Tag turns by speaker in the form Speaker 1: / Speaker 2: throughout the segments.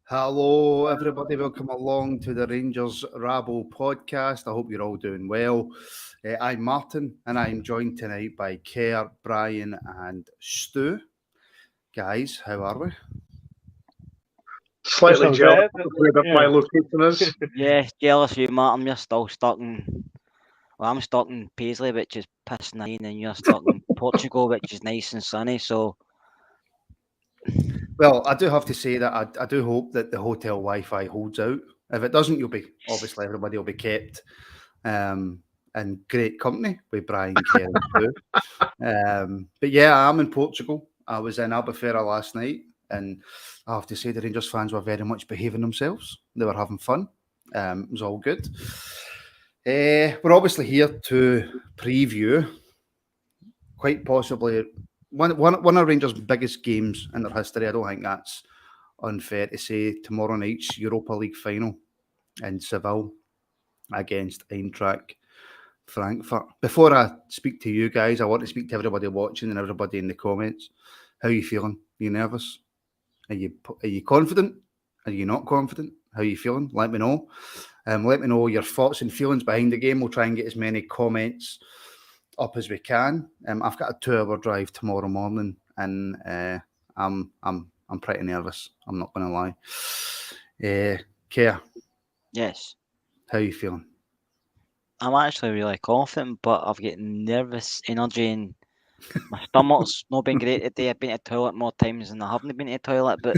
Speaker 1: Hello, everybody. Welcome along to the Rangers Rabo podcast. I hope you're all doing well. I'm Martin, and I'm joined tonight by Kerr, Brian, and Stu. Guys, how are we?
Speaker 2: Slightly jealous of where my
Speaker 3: Yeah.
Speaker 2: location is.
Speaker 4: Yeah, jealous of you, Martin. You're still stuck in. Well, I'm stuck in Paisley, which is pissing rain, and you're stuck in Portugal, which is nice and sunny. So,
Speaker 1: Well, I do have to say that I do hope that the hotel Wi-Fi holds out. If it doesn't, obviously everybody will be kept in great company with Brian, Kerr, and Stu. But yeah, I'm in Portugal. I was in Albufeira last night, and I have to say the Rangers fans were very much behaving themselves. They were having fun. It was all good. We're obviously here to preview, quite possibly, one of Rangers' biggest games in their history. I don't think that's unfair to say. Tomorrow night's Europa League Final in Seville against Eintracht Frankfurt. Before I speak to you guys, I want to speak to everybody watching and everybody in the comments. How are you feeling? Are you nervous? Are you confident? Are you not confident? How are you feeling? Let me know. Let me know your thoughts and feelings behind the game. We'll try and get as many comments up as we can. I've got a 2-hour drive tomorrow morning, and I'm pretty nervous. I'm not going to lie. Kerr,
Speaker 4: yes,
Speaker 1: how are you feeling?
Speaker 4: I'm actually really confident, but I've got nervous energy and my stomach's not been great today. I've been to the toilet more times than I haven't been to the toilet, but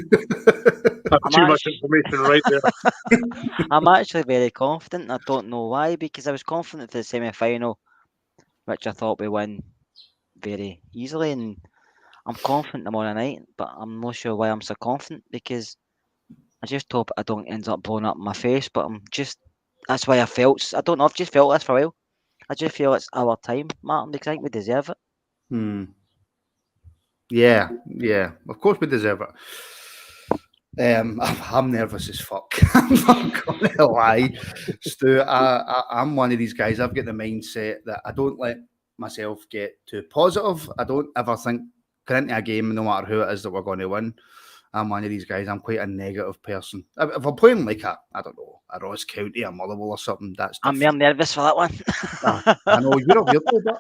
Speaker 2: That's too much information right there.
Speaker 4: I'm actually very confident. I don't know why, because I was confident for the semi-final, which I thought we win very easily, and I'm confident tomorrow night, but I'm not sure why I'm so confident, because I just hope I don't end up blowing up my face, but that's why I don't know, I've just felt this for a while. I just feel it's our time, Martin, because I think we deserve it.
Speaker 1: Yeah. Of course we deserve it. I'm nervous as fuck. I'm not going to lie, Stu. I'm one of these guys. I've got the mindset that I don't let myself get too positive. I don't ever think going into a game, no matter who it is that we're going to win. I'm one of these guys. I'm quite a negative person. If I'm playing like a Ross County or Motherwell or something, that's
Speaker 4: I'm
Speaker 1: different.
Speaker 4: more nervous for that one.
Speaker 1: I know you're a weirdo,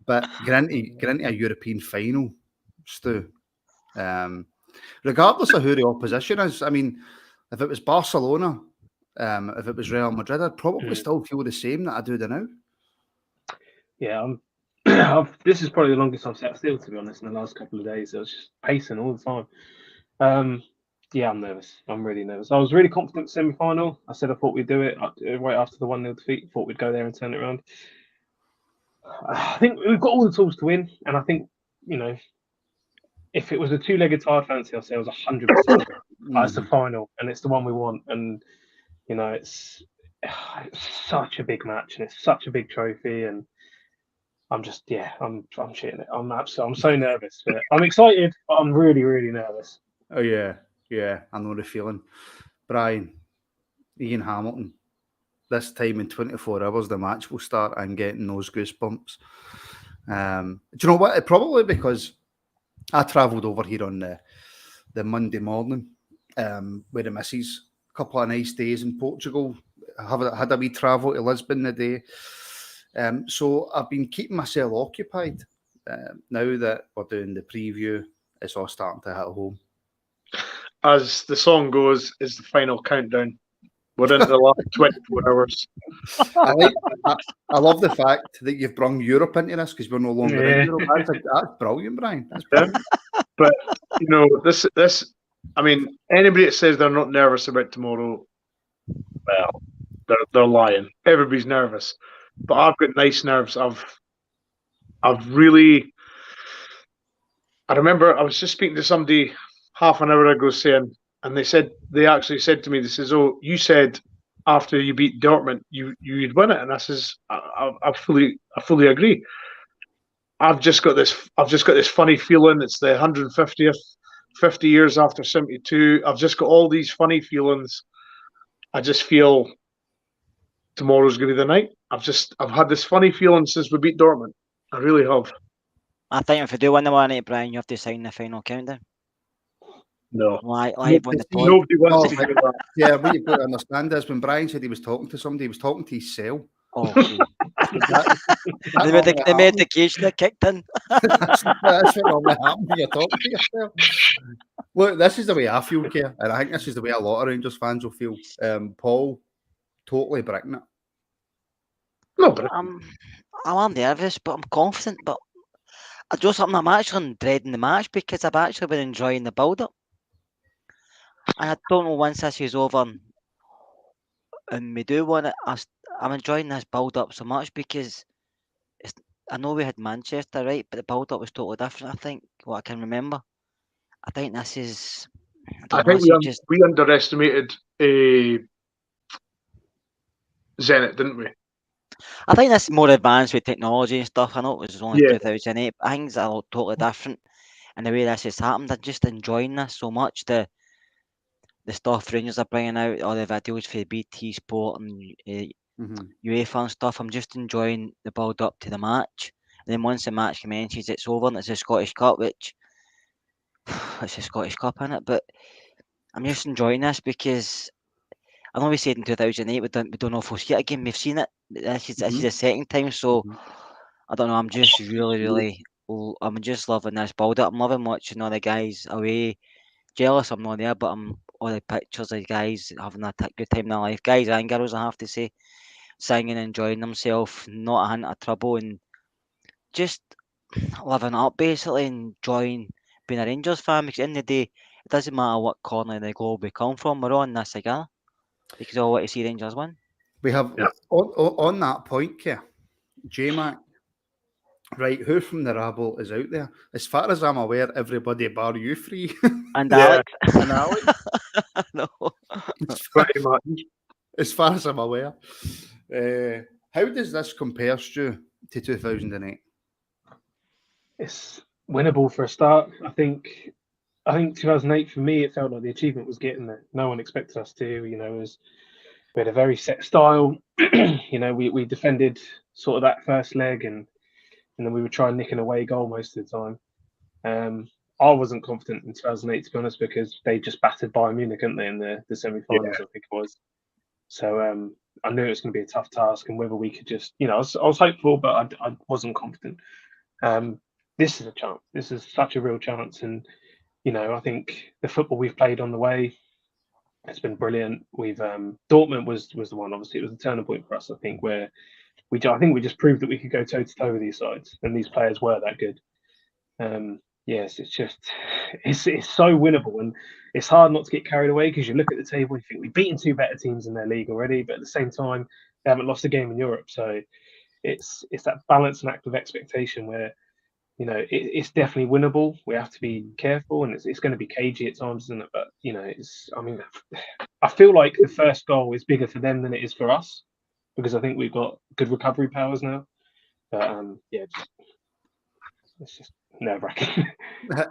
Speaker 1: but getting into a European final, Stu. Regardless of who the opposition is, I mean, if it was Barcelona, if it was Real Madrid, I'd probably still feel the same that I do now.
Speaker 3: Yeah, this is probably the longest I've sat still, to be honest, in the last couple of days. I was just pacing all the time. Yeah, I'm nervous. I'm really nervous. I was really confident semi-final. I said I thought we'd do it right after the 1-0 defeat. Thought we'd go there and turn it around. I think we've got all the tools to win, and I think, if it was a two-legged tie, I'd fancy ourselves 100%. It's the final, and it's the one we want, and it's such a big match, and it's such a big trophy, and I'm shitting it. I'm so nervous. But I'm excited, but I'm really, really nervous.
Speaker 1: Oh yeah, I know the feeling. Brian, Ian Hamilton. This time in 24 hours, the match will start. I'm getting those goosebumps. Do you know what? Probably because I travelled over here on the Monday morning with the missus. A couple of nice days in Portugal. I had a wee travel to Lisbon the day. So I've been keeping myself occupied. Now that we're doing the preview, it's all starting to hit home.
Speaker 2: As the song goes, it's the final countdown. We're into the last 24 hours.
Speaker 1: I love the fact that you've brought Europe into this, because we're no longer in Europe. That's brilliant, Brian. That's brilliant.
Speaker 2: But this. I mean, anybody that says they're not nervous about tomorrow, well, they're lying. Everybody's nervous, but I've got nice nerves. I've really. I remember I was just speaking to somebody half an hour ago and they actually said to me, they says, "Oh, you said after you beat Dortmund, you'd win it," and I says, "I fully agree. I've just got this funny feeling. It's the 150th, 50 years after 72. I've just got all these funny feelings. I just feel tomorrow's going to be the night. I've had this funny feeling since we beat Dortmund. I really have."
Speaker 4: I think if you do win the 1-8, Brian, you have to sign the final countdown.
Speaker 2: No.
Speaker 4: live on the pod.
Speaker 2: Nobody wants
Speaker 1: Oh,
Speaker 2: to hear that.
Speaker 1: Yeah, what you've got to understand is when Brian said he was talking to somebody, he was talking to his cell.
Speaker 4: Oh, okay.
Speaker 1: That
Speaker 4: The
Speaker 1: normally happens.
Speaker 4: medication that kicked in.
Speaker 1: That's what normally happens when you're talking to yourself. Look, this is the way I feel, Keir, and I think this is the way a lot of Rangers fans will feel. Paul, totally bricking it.
Speaker 2: No, but
Speaker 4: I'm nervous, but I'm confident. But I do something. I'm actually dreading the match because I've actually been enjoying the build-up, and I don't know once this is over and we do want it. I'm enjoying this build-up so much because I know we had Manchester, right, but the build-up was totally different. I think what I can remember. I think this is.
Speaker 2: I
Speaker 4: don't know,
Speaker 2: think
Speaker 4: this is
Speaker 2: we underestimated Zenit, didn't we?
Speaker 4: I think this is more advanced with technology and stuff. I know it was only
Speaker 2: Yeah.
Speaker 4: 2008, but things are totally different. And the way this has happened, I'm just enjoying this so much. The stuff Rangers are bringing out, all the videos for BT Sport and UEFA and stuff. I'm just enjoying the build up to the match. And then once the match commences, it's over and it's the Scottish Cup, which it's a Scottish Cup, isn't it? But I'm just enjoying this because I know we said in 2008 we don't know if we'll see it again. We've seen it. This is the second time, so I don't know. I'm just really. I'm just loving this build up. I'm loving watching all the guys away. Jealous I'm not there, but I'm all the pictures of guys having a good time in their life. Guys and girls, I have to say, singing, enjoying themselves, not a hint of trouble, and just living up basically, enjoying being a Rangers fan. Because at the end of the day, it doesn't matter what corner of the globe we come from. We're on this together because I want to see Rangers win.
Speaker 1: We have on that point, Keir, J-Mac. Right, who from the rabble is out there? As far as I'm aware, everybody bar you three.
Speaker 4: And Alex.
Speaker 1: And Alex.
Speaker 4: No.
Speaker 2: Pretty much.
Speaker 1: As far as I'm aware. How does this compare, Stu, to 2008?
Speaker 3: It's winnable for a start. I think 2008 for me, it felt like the achievement was getting there. No one expected us to. We had a very set style. We defended sort of that first leg and then we would try and nick an away goal most of the time. I wasn't confident in 2008, to be honest, because they just battered Bayern Munich, didn't they, in the semi-finals, I think it was. So I knew it was going to be a tough task, and whether we could just, I was hopeful, but I wasn't confident. This is a chance. This is such a real chance, and I think the football we've played on the way, it's been brilliant. We've Dortmund was the one. Obviously, it was a turning point for us. I think where we just proved that we could go toe to toe with these sides, and these players were that good. Yes, it's so winnable, and it's hard not to get carried away because you look at the table and you think we've beaten two better teams in their league already, but at the same time they haven't lost a game in Europe. So it's that balance and act of expectation where it's definitely winnable. We have to be careful, and it's going to be cagey at times, isn't it? But I feel like the first goal is bigger for them than it is for us because I think we've got good recovery powers now. But it's just nerve-wracking.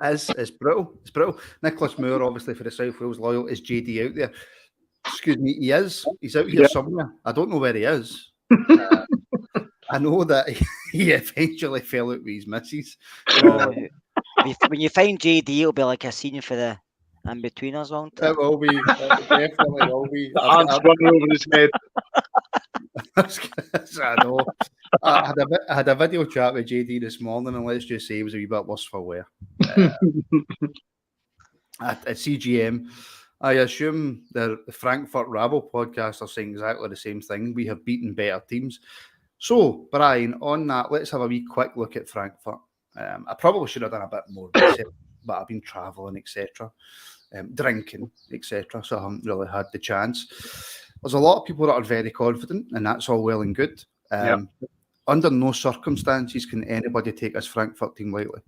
Speaker 1: It's brutal. It's brutal. Nicholas Moore, obviously for the South Wales loyal, is JD out there? Excuse me, he is. He's out here somewhere. I don't know where he is. I know that he eventually fell out with his missus.
Speaker 4: When you find JD, it'll be like a scene for the In-Betweeners, won't it?
Speaker 1: It will be. It definitely will be.
Speaker 2: I'm running over his head.
Speaker 1: I know. I had a video chat with JD this morning, and let's just say he was a wee bit worse for wear. At CGM, I assume the Frankfurt Rabble podcast are saying exactly the same thing. We have beaten better teams. So, Brian, on that, let's have a wee quick look at Frankfurt. I probably should have done a bit more research, but I've been travelling, etc., drinking, etc., so I haven't really had the chance. There's a lot of people that are very confident, and that's all well and good. Under no circumstances can anybody take this Frankfurt team lightly.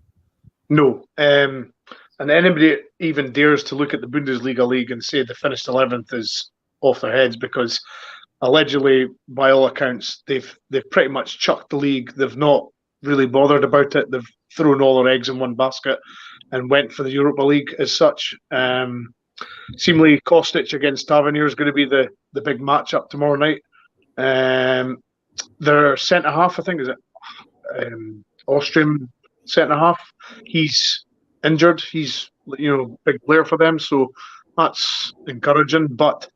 Speaker 1: No.
Speaker 2: And anybody even dares to look at the Bundesliga league and say the finished 11th is off their heads because allegedly, by all accounts, they've pretty much chucked the league. They've not really bothered about it. They've thrown all their eggs in one basket and went for the Europa League as such. Seemingly, Kostic against Tavernier is going to be the big matchup tomorrow night. Their centre half, I think, is it Austrian centre half. He's injured. He's big player for them. So that's encouraging. But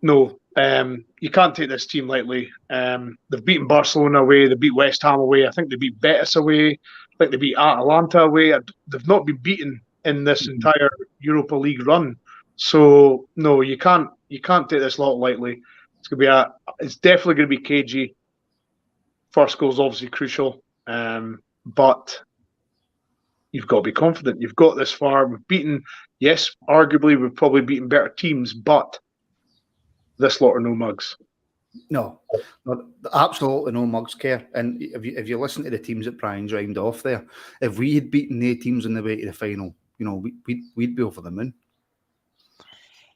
Speaker 2: no, you can't take this team lightly. They've beaten Barcelona away. They beat West Ham away. I think they beat Betis away. I think they beat Atalanta away. They've not been beaten in this entire Europa League run. So no, you can't take this lot lightly. It's definitely going to be cagey. First goal is obviously crucial, but you've got to be confident. You've got this far. We've beaten, yes, arguably we've probably beaten better teams, but this lot are no mugs.
Speaker 1: No, absolutely no mugs, care. And if you listen to the teams that Brian's rhymed off there, if we had beaten the teams on the way to the final, we'd be over the moon.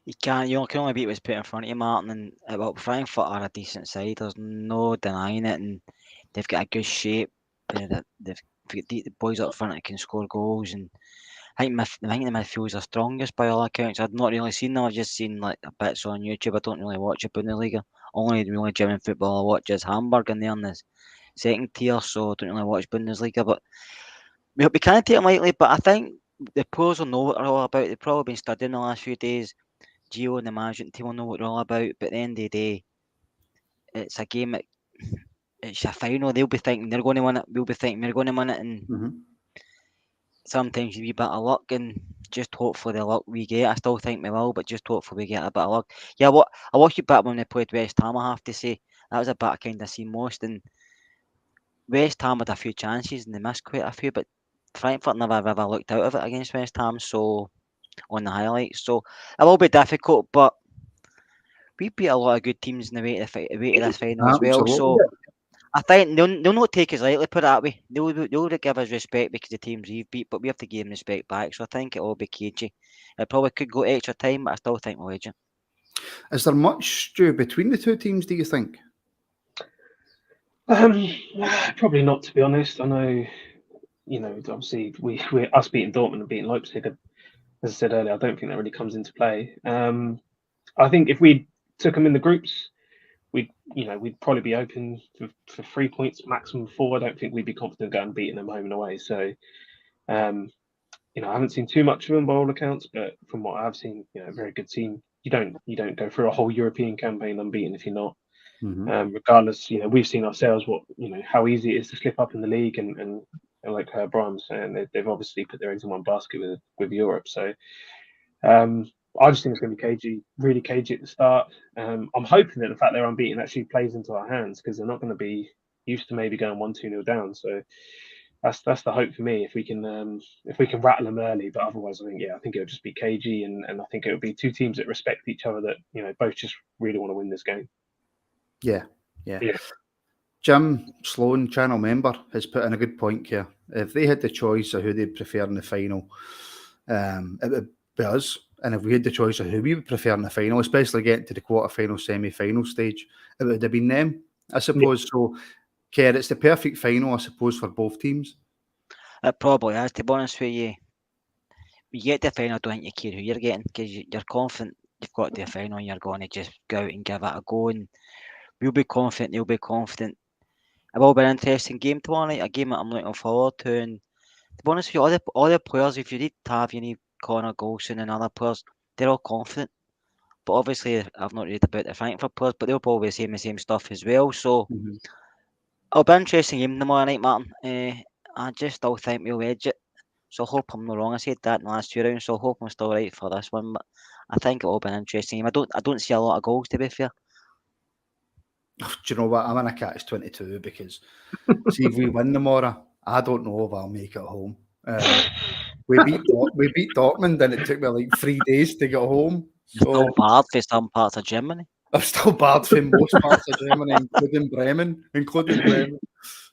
Speaker 4: You can only beat what's put in front of you, Martin. And Frankfurt are a decent side. There's no denying it, and they've got a good shape. They've got the boys up front that can score goals, and I think the midfield's the strongest by all accounts. I've not really seen them. I've just seen like bits on YouTube. I don't really watch a Bundesliga. Only really German football I watch is Hamburg, and they're in the second tier, so I don't really watch Bundesliga. But we can't take them lightly. But I think the pros will know what they're all about. They've probably been studying the last few days. Gio and the management team will know what they're all about. But at the end of the day, it's a game. It's a final. They'll be thinking they're going to win it. We'll be thinking we're going to win it, and sometimes you be a bit of luck, and just hopefully the luck we get. I still think we will, but just hopefully we get a bit of luck. Yeah, I watched it back when they played West Ham. I have to say that was a bit I kind of seen most. And West Ham had a few chances and they missed quite a few, but Frankfurt never ever looked out of it against West Ham. So on the highlights, so it will be difficult, but we beat a lot of good teams in the way to this final as well. So I think they'll not take us lightly, put it that way. They'll give us respect because the teams we've beat, but we have to give them respect back. So I think it will be cagey. It probably could go extra time, but I still think we'll edge it.
Speaker 1: Is there much, Stu, between the two teams, do you think?
Speaker 3: Probably not, to be honest. I know, obviously we us beating Dortmund and beating Leipzig, as I said earlier, I don't think that really comes into play. I think if we took them in the groups, we'd probably be open for 3 points, maximum 4. I don't think we'd be confident going and beating them home and away. So, I haven't seen too much of them by all accounts, but from what I've seen, a very good team. You don't go through a whole European campaign unbeaten if you're not. Regardless, we've seen ourselves how easy it is to slip up in the league, and like Brian was saying, they've obviously put their eggs in one basket with Europe. So I just think it's going to be cagey, really cagey at the start. I'm hoping that the fact they're unbeaten actually plays into our hands, because they're not going to be used to maybe going 1-2-0 down. So that's the hope for me, if we can rattle them early. But otherwise, I think it'll just be cagey, and I think it'll be two teams that respect each other, that both just really want to win this game.
Speaker 1: Yeah. Jim Sloan, channel member, has put in a good point here. If they had the choice of who they'd prefer in the final, it would be us. And if we had the choice of who we would prefer in the final, especially getting to the quarter-final, semi-final stage, it would have been them, I suppose. Yeah. So, Kerr, it's the perfect final, I suppose, for both teams.
Speaker 4: It probably is, to be honest with you. You get to the final, I don't think you care who you're getting, because you're confident you've got to the final and you're going to just go out and give it a go. And we'll be confident, they'll be confident. It will be an interesting game tomorrow night, a game that I'm looking forward to. And to be honest with you, all the players, if you need Tav, you need Connor, Golson and other players, they're all confident. But obviously, I've not read about the Frankfurt players, but they'll probably be saying the same stuff as well. So it'll be an interesting game tomorrow night, Martin. I just still think we'll edge it. So I hope I'm not wrong. I said that in the last 2 rounds, so I hope I'm still right for this one. But I think it will be an interesting game. I don't see a lot of goals, to be fair.
Speaker 1: Do you know what? I'm in a catch-22, because see, if we win tomorrow, I don't know if I'll make it home. We beat Dortmund, and it took me like 3 days to get home.
Speaker 4: So, still bad for some parts of Germany.
Speaker 1: I'm still bad for most parts of Germany, including Bremen.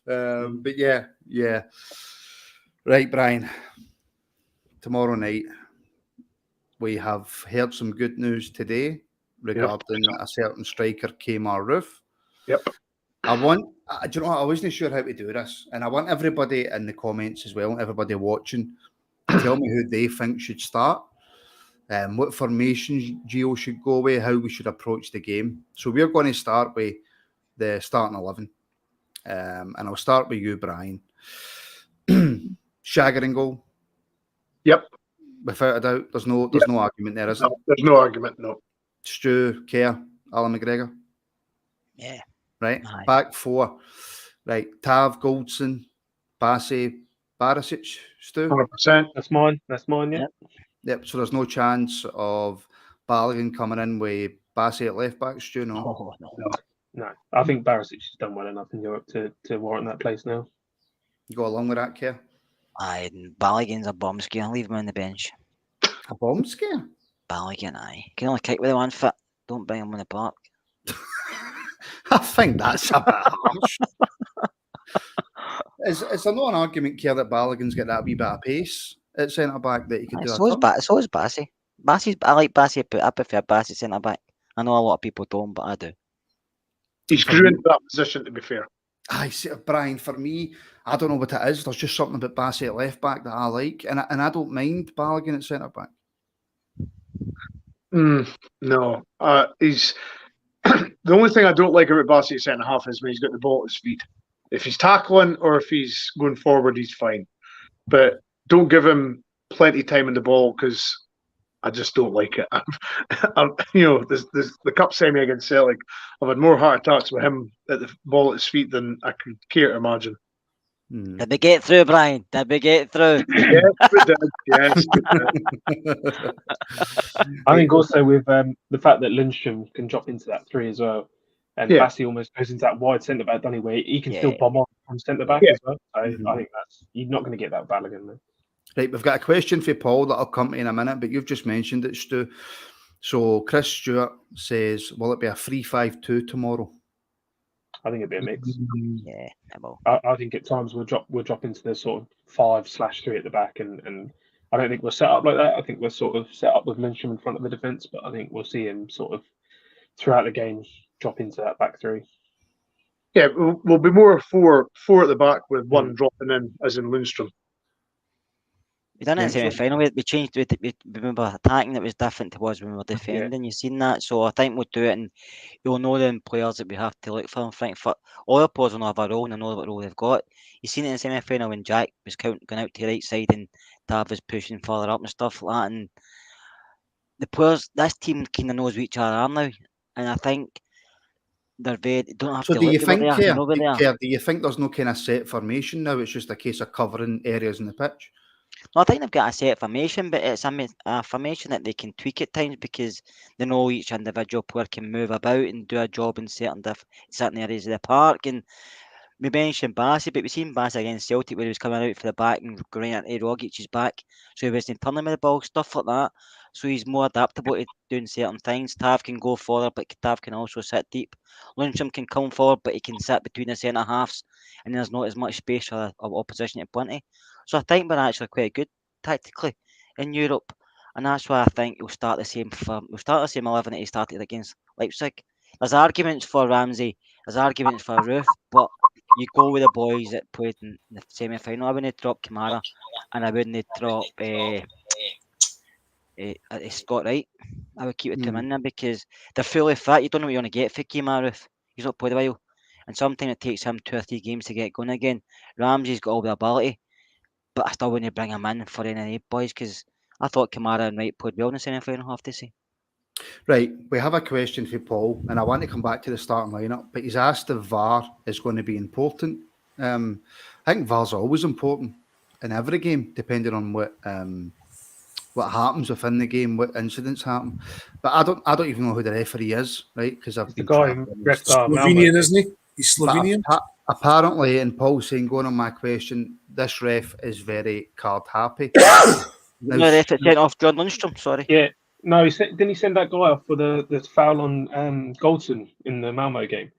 Speaker 1: But yeah. Right, Brian. Tomorrow night, we have heard some good news today regarding a certain striker, Kemar Roofe.
Speaker 2: Yep.
Speaker 1: Do you know what? I wasn't sure how to do this, and I want everybody in the comments as well, everybody watching, to tell me who they think should start, what formations Gio should go with, how we should approach the game. So we're going to start with the starting 11, and I'll start with you, Brian. Shagger in goal.
Speaker 2: Yep.
Speaker 1: without a doubt. There's no argument there, is there?
Speaker 2: No, there's no argument. No.
Speaker 1: Stu, Kerr, Alan McGregor.
Speaker 4: Yeah.
Speaker 1: Right.
Speaker 4: Aye.
Speaker 1: Back four. Right. Tav, Goldson, Bassey, Barisic, Stu.
Speaker 2: 100%.
Speaker 3: That's mine. Yeah.
Speaker 1: Yep. So there's no chance of Balogun coming in with Bassey at left back, Stu. No.
Speaker 4: Oh, no.
Speaker 3: No, I think Barisic has done well enough in Europe to warrant that place now.
Speaker 1: You go along with that, Kerr?
Speaker 4: Aye, Balogun's a bomb scare. Leave him on the bench.
Speaker 1: A bomb scare?
Speaker 4: Balogun, aye. Can only kick with the one foot. Don't bring him on the park.
Speaker 1: I think that's a bit harsh. Is there not an argument, Kerr, that Balogun's got that wee bit of pace at centre back that he could do?
Speaker 4: So is Bassey. I like Bassey, but I prefer Bassey centre back. I know a lot of people don't, but I do.
Speaker 2: He's grew into that position, to be fair.
Speaker 1: I see, Brian. For me, I don't know what it is. There's just something about Bassey at left back that I like, and I don't mind Balogun at centre back.
Speaker 2: No, he's the only thing I don't like about Bassey at centre half is when he's got the ball at his feet. If he's tackling or if he's going forward, he's fine. But don't give him plenty of time in the ball because I just don't like it. The cup semi against Celtic, I've had more heart attacks with him at the ball at his feet than I could care to imagine.
Speaker 4: Did we get through, Brian? Did we get through?
Speaker 2: Yes, we did. Yes, we did.
Speaker 3: I think also with the fact that Lindstrom can drop into that three as well, and Bassey almost goes into that wide centre back, doesn't he? Where he can still bomb on from centre back as well. So I think you're not going to get that Balogun there.
Speaker 1: Right, we've got a question for Paul that I'll come to in a minute, but you've just mentioned it, Stu. So Chris Stewart says, will it be a 3-5-2 tomorrow?
Speaker 3: I think it'd be a mix.
Speaker 4: Yeah, I will.
Speaker 3: I think at times we'll drop into the sort of 5/3 at the back, and I don't think we're set up like that. I think we're sort of set up with Lindstrom in front of the defence, but I think we'll see him sort of throughout the game drop into that back three.
Speaker 2: Yeah, we'll be more four at the back with one dropping in, as in Lindstrom.
Speaker 4: We done it in the semi-final. We changed. We remember attacking. It was different to was when we were defending. You've seen that, so I think we'll do it, and you'll know the players that we have to look for in Frankfurt. All the players will have a role and know what role they've got. You've seen it in the semi-final when Jack was going out to the right side and Tav was pushing further up and stuff like that. And the players, this team kind of knows who each other are now, and I think they're very. Don't have
Speaker 1: So
Speaker 4: to
Speaker 1: do you
Speaker 4: look
Speaker 1: think,
Speaker 4: Kerr,
Speaker 1: do you think there's no kind of set formation now? It's just a case of covering areas in the pitch.
Speaker 4: No, I think they've got a set formation, but it's a formation that they can tweak at times because they know each individual player can move about and do a job in certain areas of the park. And we mentioned Bassey, but we've seen Bassey against Celtic where he was coming out for the back and going into Rogic's back, so he wasn't turning with the ball, stuff like that. So he's more adaptable to doing certain things. Tav can go forward, but Tav can also sit deep. Lundstrom can come forward, but he can sit between the centre halves, and there's not as much space for opposition to plenty. So I think we're actually quite good tactically in Europe, and that's why I think we'll start the same 11 that he started against Leipzig. There's arguments for Ramsey, there's arguments for Roofe, but you go with the boys that played in the semi-final. I wouldn't drop Kamara, and I wouldn't drop Scott Wright. I would keep it to him in there because they're fully fit. You don't know what you're going to get for Kamara Roofe. He's not played a while, and sometimes it takes him 2 or 3 games to get going again. Ramsey's got all the ability, but I still wouldn't bring him in for any of the boys because I thought Kamara and Wright played well in the semi-final, I have to say.
Speaker 1: Right, we have a question for Paul, and I want to come back to the starting lineup, but he's asked if VAR is going to be important. I think VAR's always important in every game, depending on what happens within the game, what incidents happen. But I don't even know who the referee is, right? Because I've been
Speaker 3: the guy who
Speaker 5: Slovenian, isn't he? He's Slovenian.
Speaker 1: Apparently, and Paul saying, going on my question, this ref is very card happy.
Speaker 4: No, the ref sent off John Lundstrom, sorry.
Speaker 3: Yeah. No, didn't he send that guy off for the foul on Goldson in the Malmo game?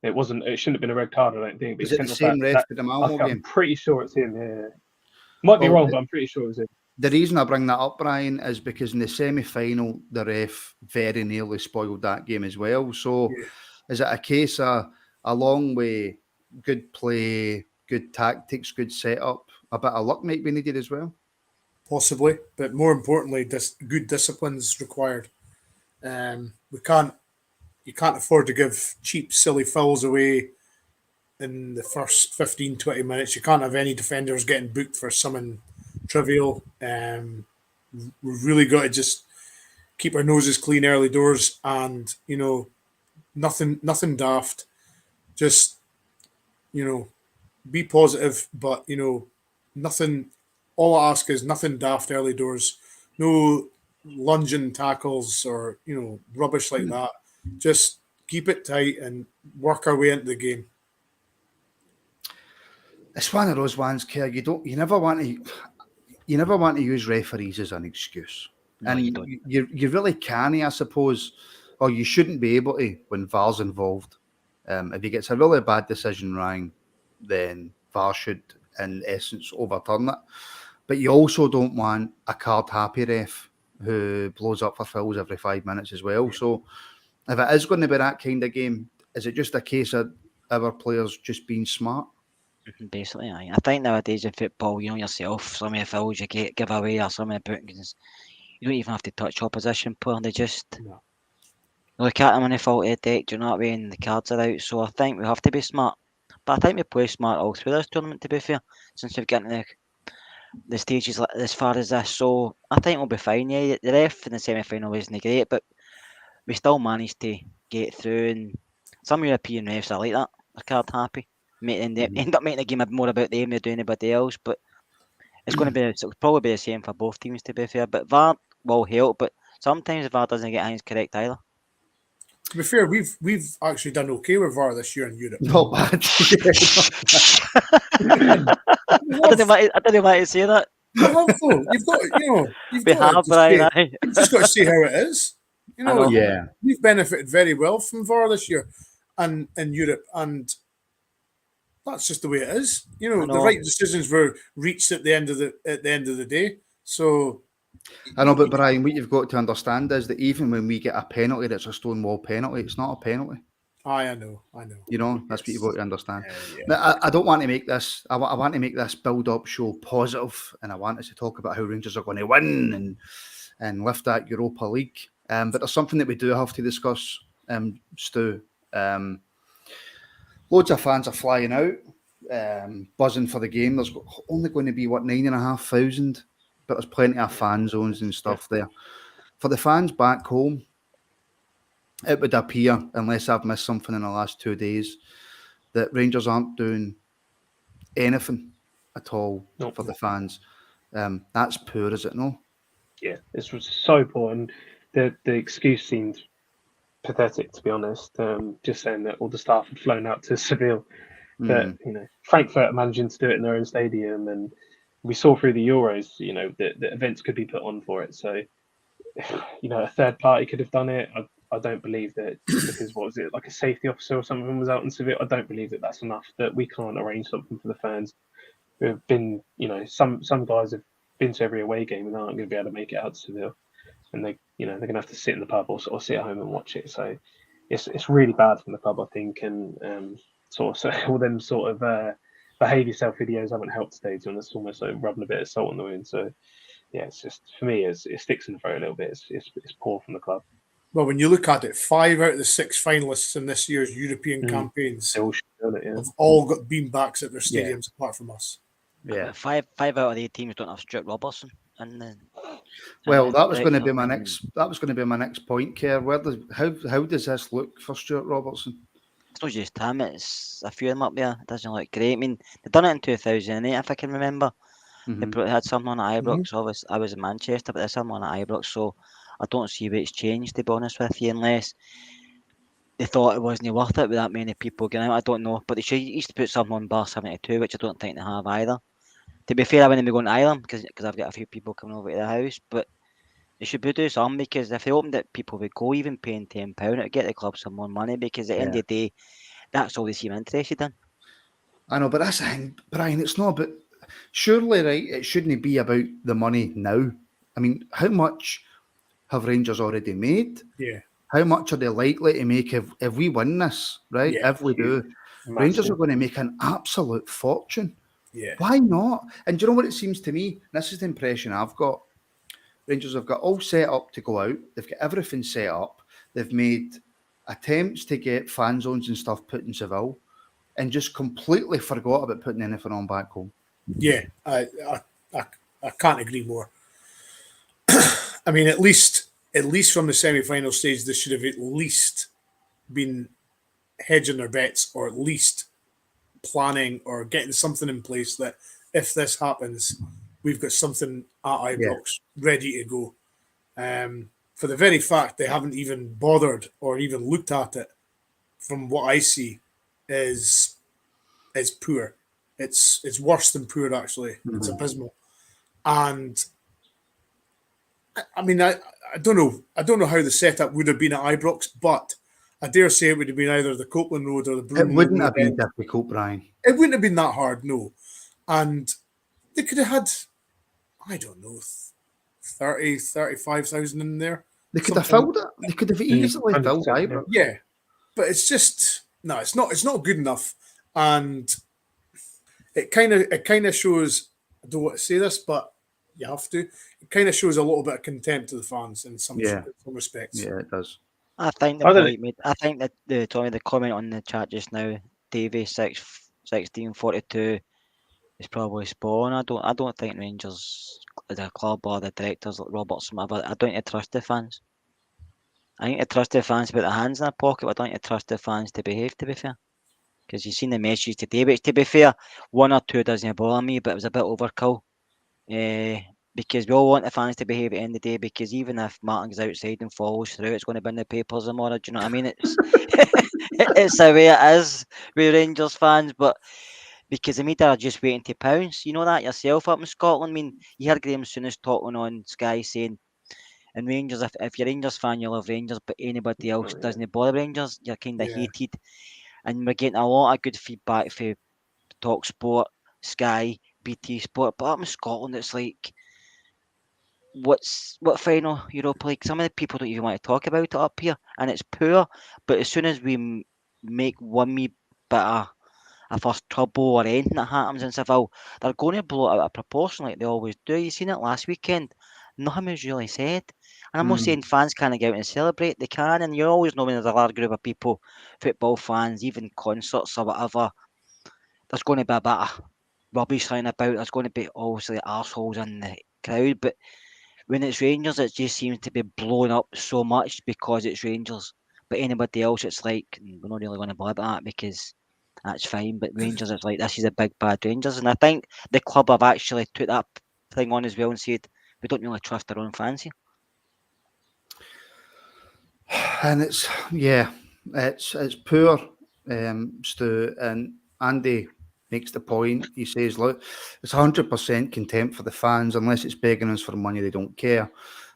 Speaker 3: It shouldn't have been a red card, I don't think. But
Speaker 1: Is it the same ref for the Malmo game?
Speaker 3: I'm pretty sure it's him, yeah. Might be wrong, but I'm pretty sure it was him.
Speaker 1: The reason I bring that up, Brian, is because in the semi-final, the ref very nearly spoiled that game as well. So is it a case of, along with good play, good tactics, good setup, a bit of luck might be needed as well?
Speaker 5: Possibly, but more importantly, good discipline is required. You can't afford to give cheap, silly fouls away in the first 15, 20 minutes. You can't have any defenders getting booked for something trivial. we've really got to just keep our noses clean early doors, and nothing daft. Just be positive, but nothing. All I ask is nothing daft early doors. No lunging tackles or rubbish like that. Just keep it tight and work our way into the game.
Speaker 1: It's one of those ones, Kerr. You never want to use referees as an excuse,
Speaker 4: No,
Speaker 1: and
Speaker 4: you don't.
Speaker 1: you really can't, I suppose, or you shouldn't be able to when VAR's involved. If he gets a really bad decision wrong, then VAR should, in essence, overturn it. But you also don't want a card-happy ref who blows up for fouls every 5 minutes as well. So if it is going to be that kind of game, is it just a case of our players just being smart?
Speaker 4: Basically, aye. I think nowadays in football, yourself, some of the fouls you give away or some of the bookings, you don't even have to touch opposition player. They just look at them on the faulty deck, do you know what I mean? The cards are out. So I think we have to be smart. But I think we play smart all through this tournament, to be fair, since we've gotten the stages as far as this. So I think we'll be fine. Yeah, the ref in the semi-final isn't great, but we still managed to get through. And some European refs are like that. They're card happy. End up making the game more about them than anybody else. But it's going to be it'll probably be the same for both teams, to be fair. But VAR will help. But sometimes VAR doesn't get things correct either.
Speaker 5: To be fair, we've actually done okay with VAR this year in Europe.
Speaker 1: Not bad.
Speaker 4: I didn't want to say that.
Speaker 5: You have though. You've got
Speaker 4: We have, Brian.
Speaker 5: you've just got to see how it is.
Speaker 4: know.
Speaker 1: Yeah.
Speaker 5: We've benefited very well from VAR this year, and in Europe, and that's just the way it is. The right decisions were reached at the end of the day. So
Speaker 1: I know, but Brian, what you've got to understand is that even when we get a penalty that's a stonewall penalty, it's not a penalty.
Speaker 5: I know.
Speaker 1: That's what you've got to understand.
Speaker 5: Yeah.
Speaker 1: Now, I don't want to make this. I want to make this build-up show positive, and I want us to talk about how Rangers are going to win and lift that Europa League. But there's something that we do have to discuss, Stu. Loads of fans are flying out, buzzing for the game. There's only going to be 9,500, but there's plenty of fan zones and stuff there. For the fans back home, it would appear, unless I've missed something in the last 2 days, that Rangers aren't doing anything at all for the fans. That's poor, is it? No.
Speaker 3: Yeah, this was so poor, and the excuse seemed pathetic, to be honest. Just saying that all the staff had flown out to Seville, but Frankfurt are managing to do it in their own stadium, and we saw through the Euros, that events could be put on for it. So, a third party could have done it. I don't believe that just because, what was it, like a safety officer or something was out in Seville. I don't believe that that's enough, that we can't arrange something for the fans. We've been, some guys have been to every away game and they aren't going to be able to make it out to Seville, and they're going to have to sit in the pub or sit at home and watch it. So it's really bad from the club, I think, and all them behave yourself videos haven't helped today. It's almost like rubbing a bit of salt on the wound. So yeah, it's just, for me, it sticks in the throat a little bit. It's poor from the club.
Speaker 5: Well, when you look at it, 5 out of the 6 finalists in this year's European campaigns have all got beanbacks at their stadiums, apart from us.
Speaker 1: Yeah,
Speaker 4: 5 out of 8 teams don't have Stuart Robertson.
Speaker 1: Well, that was going to be my next. That was going to be my next point, Kerr. How does this look for Stuart Robertson?
Speaker 4: It's not just him, it's a few of them up there. It doesn't look great. I mean, they done it in 2008, if I can remember. They had someone at Ibrox. So I was in Manchester, but there's someone at Ibrox, so I don't see what's changed, to be honest with you, unless they thought it wasn't worth it with that many people going out. I don't know, but they used to put someone on bar 72, which I don't think they have either. To be fair, I wouldn't be going to Ireland because I've got a few people coming over to the house, but they should be doing something, because if they opened it, people would go. Even paying £10, it would get the club some more money, because at the end of the day, that's all they seem interested in.
Speaker 1: I know, but that's the thing, Brian. It's not about. Surely, right? It shouldn't be about the money now. I mean, how much have Rangers already made?
Speaker 5: Yeah.
Speaker 1: How much are they likely to make if we win this? Right?
Speaker 5: Yeah,
Speaker 1: if we do, Rangers are going to make an absolute fortune.
Speaker 5: Yeah.
Speaker 1: Why not? And do you know what it seems to me? This is the impression I've got. Rangers have got all set up to go out. They've got everything set up. They've made attempts to get fan zones and stuff put in Seville, and just completely forgot about putting anything on back home.
Speaker 5: Yeah, I can't agree more. I mean, at least from the semi-final stage, they should have at least been hedging their bets, or at least planning or getting something in place that if this happens, we've got something at Ibrox ready to go. For the very fact they haven't even bothered or even looked at it, from what I see, is poor. It's worse than poor, actually. It's abysmal. And I mean, I don't know. I don't know how the setup would have been at Ibrox, but I dare say it would have been either the Copeland Road or the Broom
Speaker 1: It wouldn't
Speaker 5: Road
Speaker 1: have been
Speaker 5: end.
Speaker 1: difficult, Brian.
Speaker 5: It wouldn't have been that hard, no. And they could have had, I don't know, 30, 35,000 in there.
Speaker 1: They could have filled it. They could have easily
Speaker 3: 100%,
Speaker 1: filled Ibrox.
Speaker 5: Yeah, but it's just no. It's not good enough, and it kind of shows. I don't want to say this, but you have to. It kind of shows a little bit of contempt to the fans in some respects.
Speaker 1: Yeah, it does.
Speaker 4: I think I think that the comment on the chat just now, Davey 1642, is probably spawn. I don't think Rangers as a club or the directors like Roberts and whatever, I don't think they trust the fans. I think they trust the fans to put their hands in their pocket, but I don't think they trust the fans to behave, to be fair. Because you've seen the messages today, which to be fair, 1 or 2 doesn't bother me, but it was a bit overkill. Because we all want the fans to behave at the end of the day, because even if Martin goes outside and follows through, it's going to be in the papers tomorrow. Do you know what I mean? It's it's the way it is with Rangers fans, but because the media are just waiting to pounce. You know that yourself up in Scotland. I mean, you heard Graham Souness talking on Sky saying, and Rangers, if you're a Rangers fan, you love Rangers, but anybody else doesn't bother Rangers, you're kind of hated. And we're getting a lot of good feedback for TalkSport, Sky, BT Sport, but up in Scotland, it's like, what final Europa League? Some of the people don't even want to talk about it up here, and it's poor. But as soon as we make one wee bit of a first trouble or anything that happens in Seville, they're going to blow it out of proportion like they always do. You seen it last weekend. Nothing was really said. And I'm not saying fans can't get out and celebrate. They can, and you always know when there's a large group of people, football fans, even concerts or whatever, there's going to be a bit of rubbish lying about. There's going to be obviously arseholes in the crowd. But when it's Rangers, it just seems to be blowing up so much because it's Rangers. But anybody else, it's like, we're not really going to bother about that because that's fine. But Rangers, it's like, this is a big bad Rangers. And I think the club have actually took that thing on as well and said, we don't really trust our own fans here.
Speaker 1: And it's poor, Stu. And Andy makes the point. He says, look, it's 100% contempt for the fans. Unless it's begging us for money, they don't care.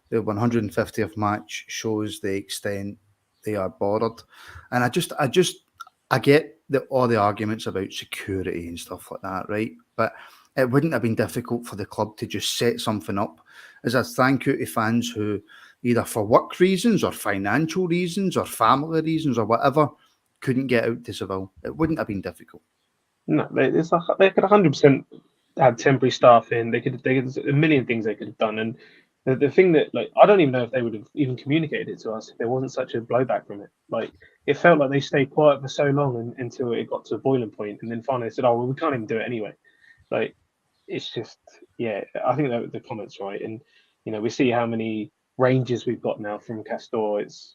Speaker 1: The 150th match shows the extent they are bothered. And I get all the arguments about security and stuff like that, right? But it wouldn't have been difficult for the club to just set something up as a thank you to fans who, either for work reasons or financial reasons or family reasons or whatever, couldn't get out to Seville. It wouldn't have been difficult.
Speaker 3: No, they could 100% have temporary staff in. They could a million things they could have done. And the thing that, like, I don't even know if they would have even communicated it to us if there wasn't such a blowback from it. Like, it felt like they stayed quiet for so long until it got to a boiling point, and then finally they said, "Oh, well, we can't even do it anyway." Like, it's just, I think that the comment's right, and we see how many ranges we've got now from Castor. It's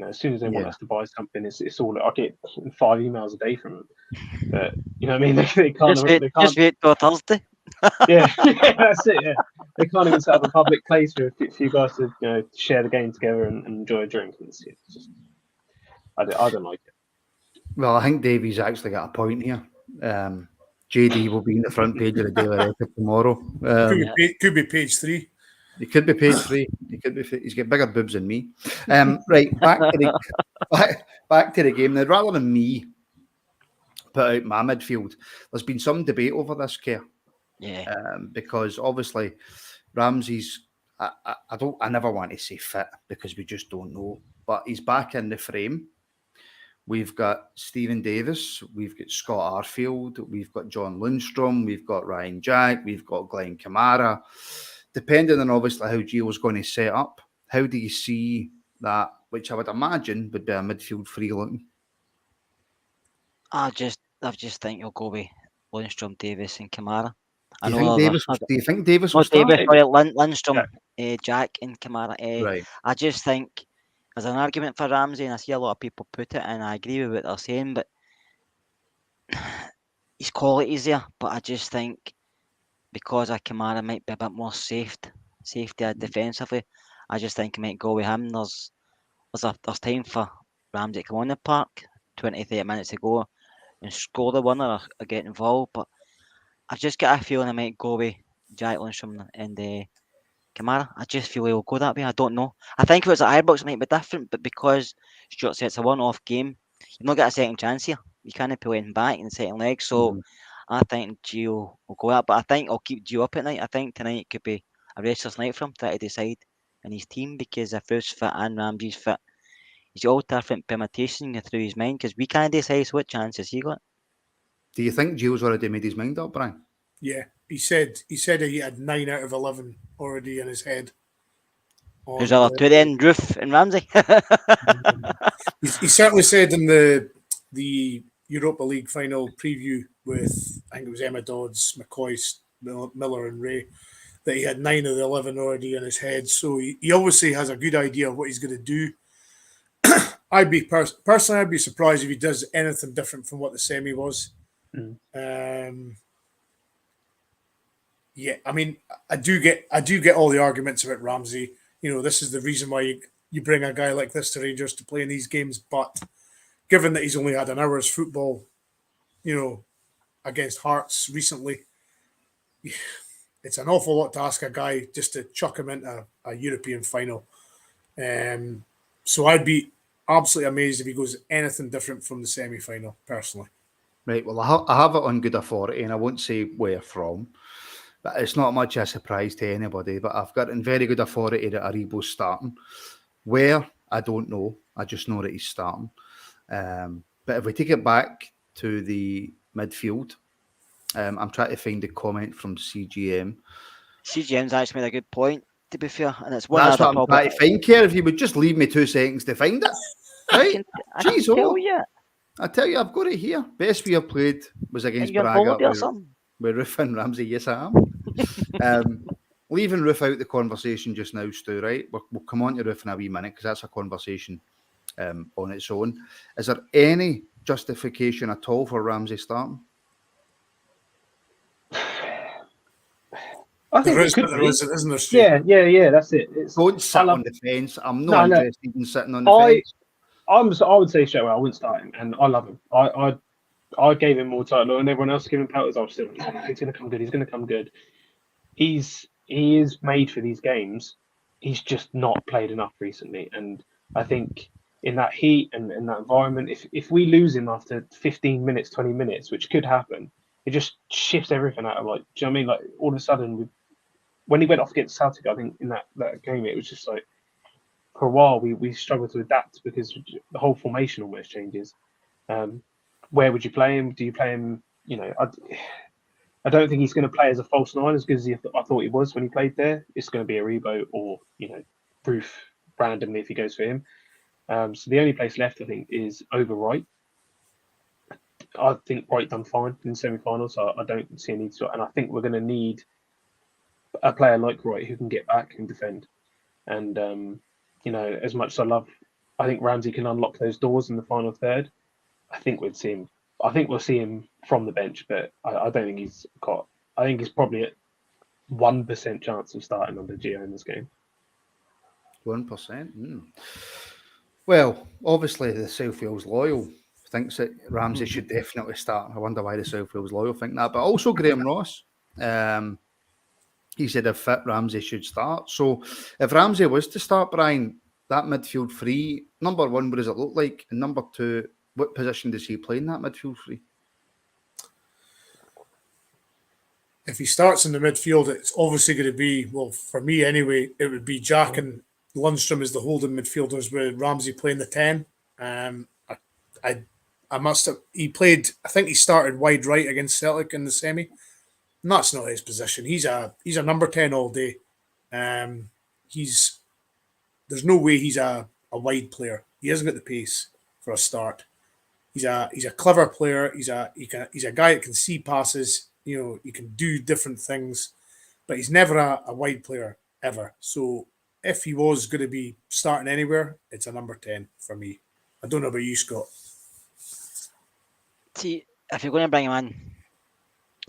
Speaker 3: as soon as they want us to buy something, it's all, I get 5 emails a day from them. But you know what I mean? They can't.
Speaker 4: Just wait till Thursday.
Speaker 3: yeah, that's it. Yeah, they can't even set up a public place for you guys to share the game together and enjoy a drink. It's just, I don't like it.
Speaker 1: Well, I think Davey's actually got a point here. JD will be in the front page of the Daily Record tomorrow.
Speaker 5: Could be page 3.
Speaker 1: He could be page 3. He could be. He's got bigger boobs than me. Right, back to the game. Now, rather than me put out my midfield, there's been some debate over this, Kerr.
Speaker 4: Yeah.
Speaker 1: Because obviously Ramsey's, I never want to say fit because we just don't know, but he's back in the frame. We've got Stephen Davis, we've got Scott Arfield, we've got John Lundstrom, we've got Ryan Jack, we've got Glenn Kamara. Depending on obviously how Gio's going to set up, how do you see that, which I would imagine would be a midfield free looking?
Speaker 4: I just think you'll go with Lundstrom, Davis and Kamara.
Speaker 1: Do you think Davis will start?
Speaker 4: Davis, sorry, Lundstrom. Jack and Kamara.
Speaker 1: Right.
Speaker 4: I just think there's an argument for Ramsey, and I see a lot of people put it, and I agree with what they're saying, but his quality's there. But I just think because Kamara might be a bit more safety defensively, I just think I might go with him. There's time for Ramsey to come on the park, 20-30 minutes to go, and score the winner or get involved. But I've just got a feeling I might go with Jack Lundstram and Kamara. I just feel he'll go that way. I don't know. I think if it was at Airbox, it might be different, but because Stuart said it's a one-off game, you've not got a second chance here. You can't pull anything back in the second leg. So I think Gio will go out, but I think I'll keep Gio up at night. I think tonight could be a restless night for him, trying to decide in his team, because if Roofe's fit and Ramsey's fit, he's all different permutation through his mind, because we can't decide what chances he got.
Speaker 1: Do you think Gio's already made his mind up, Brian?
Speaker 5: Yeah, he said he had 9 out of 11 already in his head.
Speaker 4: Who's the other two then? Roofe and Ramsey.
Speaker 5: He certainly said in the Europa League Final preview with, I think it was Emma Dodds, McCoy, Miller and Ray, that he had 9 of the 11 already in his head. So he obviously has a good idea of what he's going to do. I'd be personally, I'd be surprised if he does anything different from what the semi was. Yeah, I mean, I do get all the arguments about Ramsey. You know, this is the reason why you bring a guy like this to Rangers to play in these games. But given that he's only had an hour's football, you know, against Hearts recently, it's an awful lot to ask a guy just to chuck him into a European final. So I'd be absolutely amazed if he goes anything different from the semi-final, personally.
Speaker 1: Right, well, I have it on good authority, and I won't say where from, but it's not much a surprise to anybody, but I've got in very good authority that Aribo's starting. Where, I don't know. I just know that he's starting. But if we take it back to the midfield, I'm trying to find a comment from CGM.
Speaker 4: CGM's actually made a good point, to be fair, and it's one
Speaker 1: That's
Speaker 4: other
Speaker 1: what I'm trying to find, Kerr. If you would just leave me 2 seconds to find it. Right?
Speaker 4: I can tell you.
Speaker 1: I tell you, I've got it here. Best we have played was against Braga with Roofe and Ramsey. Yes, I am. Leaving Roofe out the conversation just now, Stu, right? We'll come on to Roofe in a wee minute, because that's a conversation on its own. Is there any justification at all for Ramsey starting?
Speaker 3: I think
Speaker 5: there
Speaker 3: it could be.
Speaker 5: Isn't there?
Speaker 3: Yeah, that's it.
Speaker 1: Don't sit on the fence. I'm not interested in sitting on the fence.
Speaker 3: I would say straight away I wouldn't start him, and I love him. I gave him more title, and everyone else gave him pelters. I was still, no, he's going to come good. He's going to come good. He is made for these games. He's just not played enough recently, and I think in that heat and in that environment, if we lose him after 15 minutes, 20 minutes, which could happen, it just shifts everything out of, like, do you know what I mean? Like, all of a sudden, when he went off against Celtic, I think in that game, it was just like, for a while, we struggled to adapt because the whole formation almost changes. Where would you play him? Do you play him? You know, I don't think he's going to play as a false nine as good as I thought he was when he played there. It's going to be Aribo or, you know, Roofe randomly if he goes for him. So the only place left, I think, is over right. I think Wright done fine in the semi-final, so I don't see a need to. And I think we're going to need a player like Wright who can get back and defend. And you know, as much as I think Ramsey can unlock those doors in the final third. I think we'll see him from the bench, but I don't think he's got. I think he's probably at 1% chance of starting under Gio in this game.
Speaker 1: 1%. Well, obviously the Southfield's loyal thinks that Ramsey should definitely start. I wonder why the Southfield's loyal think that. But also Graham Ross, he said if fit, Ramsey should start. So if Ramsey was to start, Brian, that midfield three, number one, what does it look like? And number two, what position does he play in that midfield three?
Speaker 5: If he starts in the midfield, it's obviously going to be, well, for me anyway, it would be Jack and Lundstram as the holding midfielders with Ramsey playing the 10. I must have, he played, I think he started wide right against Celtic in the semi. And that's not his position. He's a number 10 all day. There's no way he's a wide player. He hasn't got the pace for a start. He's a clever player. He's a guy that can see passes. You know, he can do different things, but he's never a wide player. ever. So if he was going to be starting anywhere, it's a number 10 for me. I don't know about you, Scott.
Speaker 4: See, if you're going to bring him in,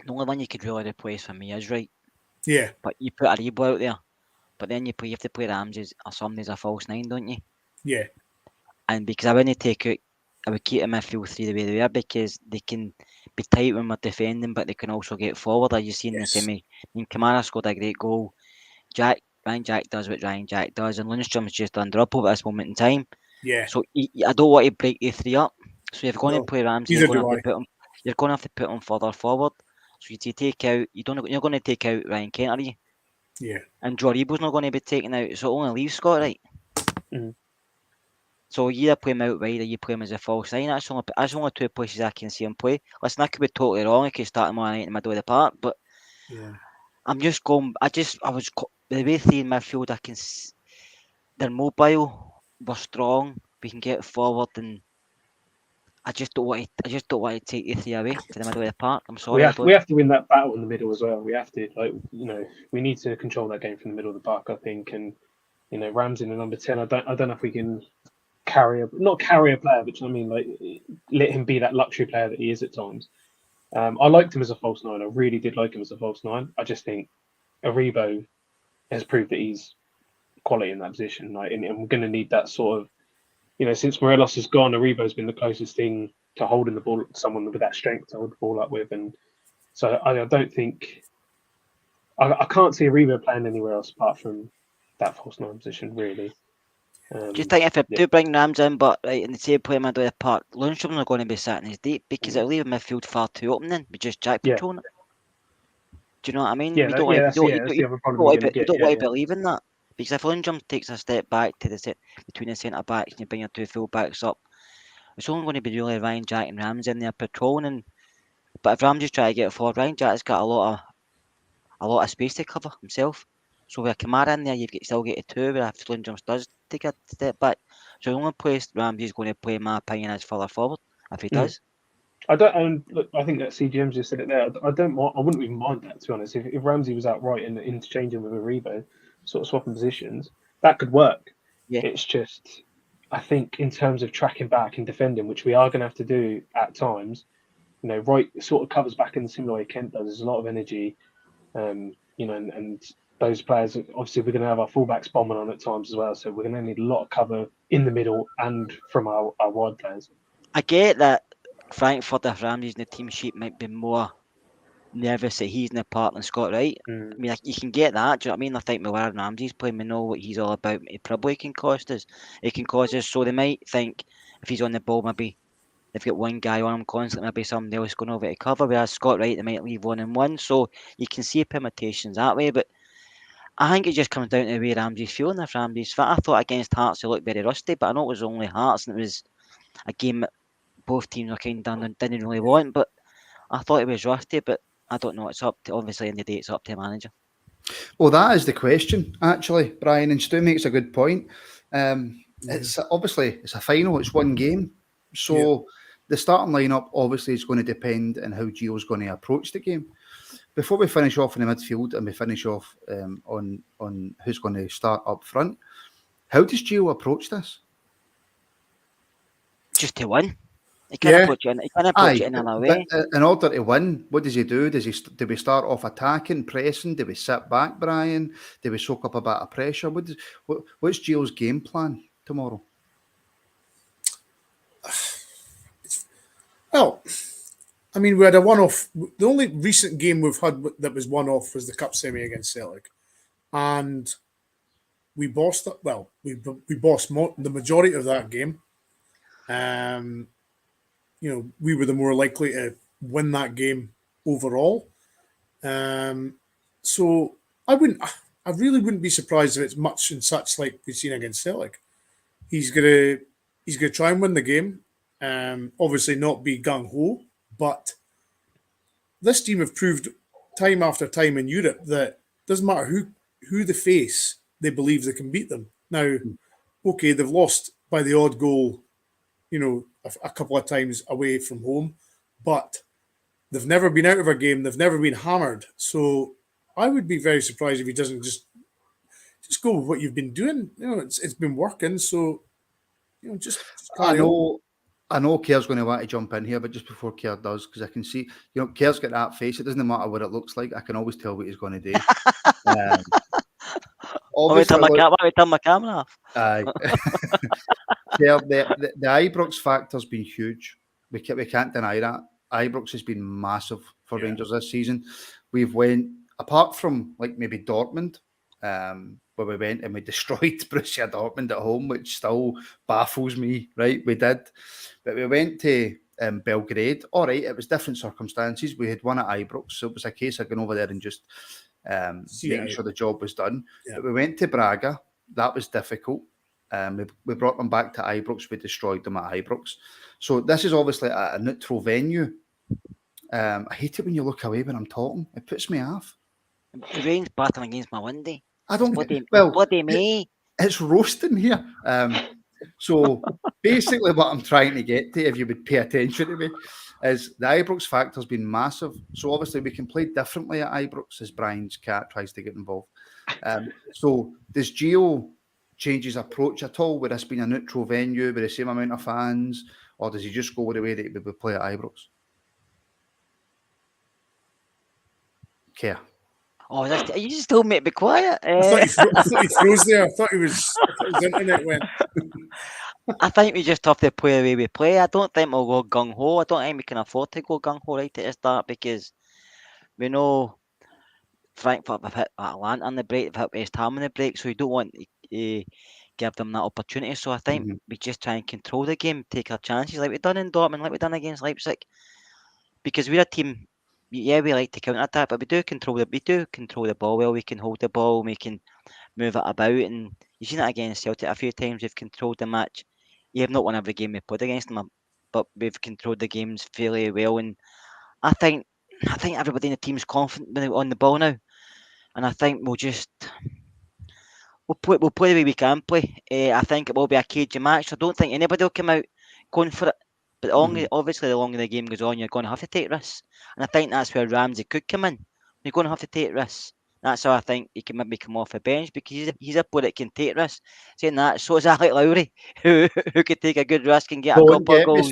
Speaker 4: the only one you could really replace for me is Wright.
Speaker 5: Yeah,
Speaker 4: But you put Aribo out there, but then you have to play Ramsey or somebody as a false 9, don't you?
Speaker 5: yeah,
Speaker 4: And because I wouldn't take out, I would keep a midfield 3 the way they are, because they can be tight when we're defending, but they can also get forward. As you seen in the
Speaker 5: Yes.
Speaker 4: semi, I mean, Kamara scored a great goal. Ryan Jack does what Ryan Jack does, and Lundstrom's just undroppable at this moment in time.
Speaker 5: yeah.
Speaker 4: So I don't want to break the 3 up. So if you're going
Speaker 5: No,
Speaker 4: to play Ramsey,
Speaker 5: neither
Speaker 4: you're going
Speaker 5: do
Speaker 4: to have
Speaker 5: I.
Speaker 4: to put him. You're going to have to put him further forward. So you take out. You're going to take out Ryan Kent, are you?
Speaker 5: Yeah,
Speaker 4: And Aribo's not going to be taken out, so it only leaves Scott, right?
Speaker 3: Mhm.
Speaker 4: So you either play him out wide or you play him as a false 9. That's only 2 places I can see him play. Listen, I could be totally wrong. I could start him on in the middle of the park, but
Speaker 5: yeah.
Speaker 4: I'm just going. The way 3 in midfield, they're mobile, we're strong, we can get forward, and I just don't want to take the 3 away to the middle of the park. I'm sorry, I
Speaker 3: We
Speaker 4: don't.
Speaker 3: have to win that battle in the middle as well. We have to, we need to control that game from the middle of the park, I think. And Ramsey in the number 10. I don't know if we can not carry a player, but you know what I mean, like let him be that luxury player that he is at times. I liked him as a false 9. I really did like him as a false 9. I just think Aribo has proved that he's quality in that position, like, and we're going to need that sort of, since Morelos is gone, Aribo's been the closest thing to holding the ball, someone with that strength to hold the ball up with, and so I don't think I can't see Aribo playing anywhere else apart from that false 9 position, really.
Speaker 4: Do you think if I
Speaker 3: yeah.
Speaker 4: do bring Rams in, but right, and say play middle of the park, Lundstrom's not going to be sat in his deep because it'll leave midfield far too open then, with just Jack
Speaker 3: Yeah.
Speaker 4: patrolling it. Do you know what I mean?
Speaker 3: Yeah,
Speaker 4: We
Speaker 3: that-
Speaker 4: don't
Speaker 3: yeah,
Speaker 4: want
Speaker 3: that's
Speaker 4: to,
Speaker 3: the other problem
Speaker 4: we
Speaker 3: we're going to get.
Speaker 4: don't
Speaker 3: Yeah,
Speaker 4: want to
Speaker 3: yeah.
Speaker 4: believe in that. Because if Lundstrom takes a step back to between the centre backs and you bring your 2 full backs up, it's only going to be really Ryan Jack and Ramsey in there patrolling. But if Ramsey's trying to get forward, Ryan Jack's got a lot of space to cover himself. So with Kamara in there, still get 2, where if Lundstrom does take a step back. So the only place Ramsey's going to play, in my opinion, is further forward, if he does.
Speaker 3: I don't. And look, I think that CGM just said it there. I wouldn't even mind that, to be honest. If Ramsey was outright and interchanging with Aribo, sort of swapping positions, that could work.
Speaker 4: Yeah.
Speaker 3: It's just, I think, in terms of tracking back and defending, which we are going to have to do at times. Right sort of covers back in the similar way Kent does. There's a lot of energy, and those players. Obviously, we're going to have our fullbacks bombing on at times as well. So we're going to need a lot of cover in the middle and from our wide players.
Speaker 4: I get that Frankfurt, if Ramsey's in the team sheet, might be more nervous that he's in the part than Scott Wright. I mean, you can get that. Do you know what I mean? I think with where Ramsey's playing, we know what he's all about. He probably can cost us. It can cause us. So they might think if he's on the ball, maybe they've got one guy on him constantly, maybe somebody else going over to cover. Whereas Scott Wright, they might leave 1 and 1. So you can see permutations that way. But I think it just comes down to the way Ramsey's feeling. If Ramsey's fit, I thought against Hearts he looked very rusty, but I know it was only Hearts and it was a game that both teams were kind of done and didn't really want. But I thought it was rusty, but I don't know. It's up to, obviously, in the day, it's up to the manager.
Speaker 1: Well, that is the question, actually, Brian, and Stu makes a good point. It's obviously it's a final, it's one game, so the starting lineup obviously is going to depend on how Gio's going to approach the game. Before we finish off in the midfield and we finish off on who's going to start up front, how does Gio approach this?
Speaker 4: Just to win. He can't approach it in another way.
Speaker 1: But in order to win, what does he do? Do we start off attacking, pressing? Do we sit back, Brian? Do we soak up a bit of pressure? What's Gio's game plan tomorrow?
Speaker 5: Well, I mean, we had a one-off. The only recent game we've had that was one-off was the Cup semi against Celtic, and we bossed it. Well, we bossed the majority of that game. We were the more likely to win that game overall. So I really wouldn't be surprised if it's much and such like we've seen against Celtic. He's gonna try and win the game. Obviously not be gung ho, but this team have proved time after time in Europe that doesn't matter who they face, they believe they can beat them. Now, okay, they've lost by the odd goal, a couple of times away from home, but they've never been out of a game. They've never been hammered. So I would be very surprised if he doesn't just just go with what you've been doing. It's been working, so just
Speaker 1: I
Speaker 5: carry on.
Speaker 1: know Kerr's going to want to jump in here, but just before Kerr does, because I can see, Kerr's got that face. It doesn't matter what it looks like. I can always tell what he's going to do. Obviously,
Speaker 4: Why we turn my camera off?
Speaker 1: Kerr, the Ibrox factor's been huge. We can't deny that. Ibrox has been massive for Rangers this season. We've went, apart from like maybe Dortmund, where we went and we destroyed Borussia Dortmund at home, which still baffles me, right? We did. But we went to Belgrade. All right, it was different circumstances. We had won at Ibrox, so it was a case of going over there and just making sure the job was done.
Speaker 5: Yeah.
Speaker 1: But we went to Braga. That was difficult. We brought them back to Ibrox. We destroyed them at Ibrox. So this is obviously a neutral venue. I hate it when you look away when I'm talking. It puts me off.
Speaker 4: The rain's battering against my window.
Speaker 1: I don't.
Speaker 4: Bloody me.
Speaker 1: It's roasting here. So basically, what I'm trying to get to, if you would pay attention to me, is the Ibrox factor's been massive. So obviously, we can play differently at Ibrox as Brian's cat tries to get involved. So does Gio change his approach at all with this being a neutral venue with the same amount of fans, or does he just go with the way that we would play at Ibrox? Care.
Speaker 4: Oh, you just told me to be quiet.
Speaker 5: I thought he froze there. I thought his internet went.
Speaker 4: I think we just have to play the way we play. I don't think we'll go gung-ho. I don't think we can afford to go gung-ho right at the start, because we know Frankfurt have hit Atlanta on the break, they've hit West Ham on the break, so you don't want to give them that opportunity. So I think we just try and control the game, take our chances like we've done in Dortmund, like we've done against Leipzig, because we're a team. Yeah, we like to counter attack, but we do control the ball well. We can hold the ball, we can move it about, and you've seen it against Celtic a few times. We've controlled the match. You have not won every game we've played against them, but we've controlled the games fairly well. And I think everybody in the team's confident on the ball now, and I think we'll play the way we can play. I think it will be a cagey match. I don't think anybody will come out going for it. But obviously, the longer the game goes on, you're going to have to take risks. And I think that's where Ramsey could come in. You're going to have to take risks. That's how I think he can maybe come off the bench, because he's a player that can take risks. Saying that, so is Alec Lowry, who could take a good risk and get a couple of goals.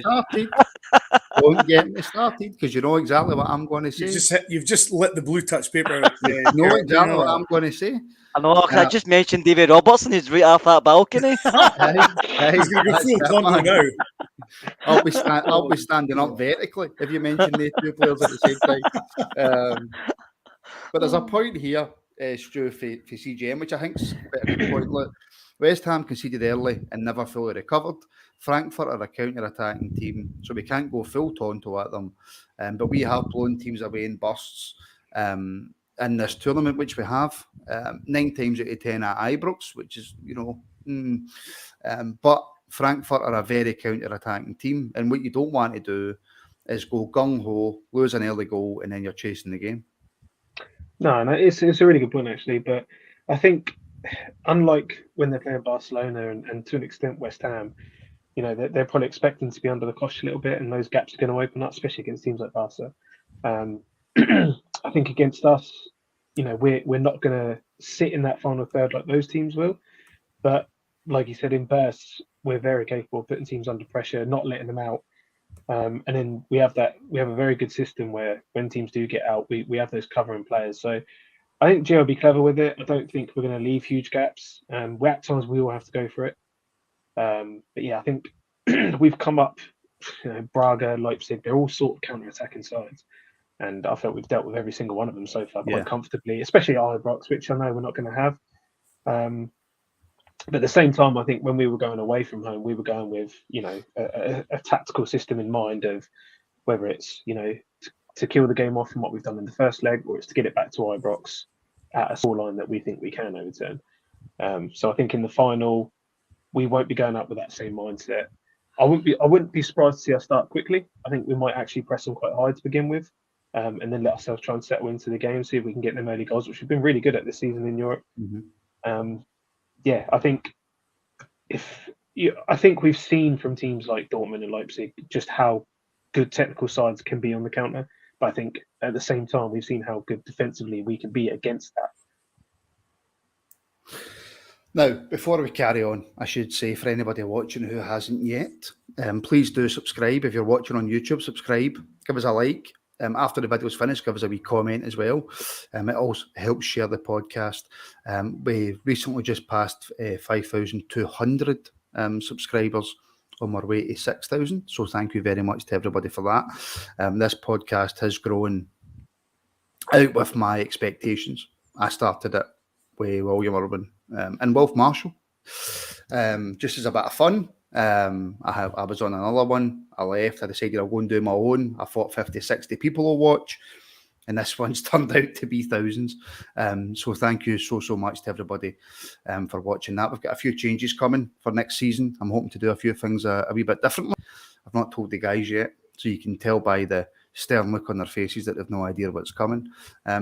Speaker 1: Don't get me started, because you know exactly what I'm going to say.
Speaker 5: You've just lit the blue touch paper.
Speaker 1: You know exactly what I'm going to say.
Speaker 4: I know, because I just mentioned David Robertson, who's right off that balcony.
Speaker 5: He's going to go full combo now.
Speaker 1: I'll be standing up vertically if you mention the two players at the same time. But there's a point here, Stu, for CGM, which I think is a good point. Look, West Ham conceded early and never fully recovered. Frankfurt are a counter-attacking team, so we can't go full Tonto at them. But we have blown teams away in bursts in this tournament, which we have 9 times out of 10 at Ibrox, which is, but Frankfurt are a very counter-attacking team, and what you don't want to do is go gung-ho, lose an early goal, and then you're chasing the game.
Speaker 3: No, it's a really good point, actually. But I think, unlike when they're playing Barcelona and to an extent West Ham, they're probably expecting to be under the cosh a little bit, and those gaps are going to open up, especially against teams like Barca. I think against us, we're not going to sit in that final third like those teams will. But like you said, in bursts, we're very capable of putting teams under pressure, not letting them out. And then we have a very good system where when teams do get out, we have those covering players. So I think Gio will be clever with it. I don't think we're going to leave huge gaps. At times we will have to go for it. But yeah, I think we've come up, Braga, Leipzig, they're all sort of counter-attacking sides. And I felt we've dealt with every single one of them so far quite comfortably, especially Ibrox, which I know we're not going to have. But at the same time, I think when we were going away from home, we were going with, a tactical system in mind of whether it's, to kill the game off from what we've done in the first leg, or it's to get it back to Ibrox at a scoreline that we think we can overturn. So I think in the final, we won't be going up with that same mindset. I wouldn't be surprised to see us start quickly. I think we might actually press them quite high to begin with, and then let ourselves try and settle into the game, see if we can get them early goals, which we've been really good at this season in Europe. I think we've seen from teams like Dortmund and Leipzig just how good technical sides can be on the counter. But I think at the same time, we've seen how good defensively we can be against that.
Speaker 1: Now, before we carry on, I should say for anybody watching who hasn't yet, please do subscribe. If you're watching on YouTube, subscribe, give us a like. After the video's finished, give us a wee comment as well. It also helps share the podcast. We recently just passed 5,200 subscribers on our way to 6,000. So thank you very much to everybody for that. This podcast has grown out with my expectations. I started it with William Urban and Wolf Marshall, just as a bit of fun. I was on another one. I left. I decided I'll go and do my own. I thought 50, 60 people will watch, and this one's turned out to be thousands. So thank you so much to everybody for watching that. We've got a few changes coming for next season. I'm hoping to do a few things a wee bit differently. I've not told the guys yet, so you can tell by the stern look on their faces that they've no idea what's coming.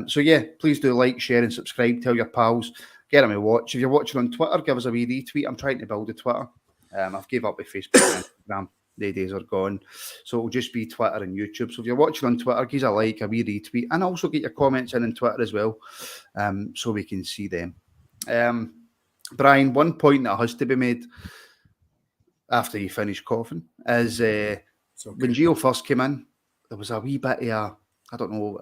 Speaker 1: So yeah, please do like, share and subscribe. Tell your pals. Get them to watch. If you're watching on Twitter, give us a wee retweet. I'm trying to build a Twitter. I've gave up with Facebook and Instagram. The days are gone. So it'll just be Twitter and YouTube. So if you're watching on Twitter, give us a like, a wee retweet, and also get your comments in on Twitter as well, so we can see them. Brian, one point that has to be made after you finish coughing is when Gio first came in, there was a wee bit of I don't know,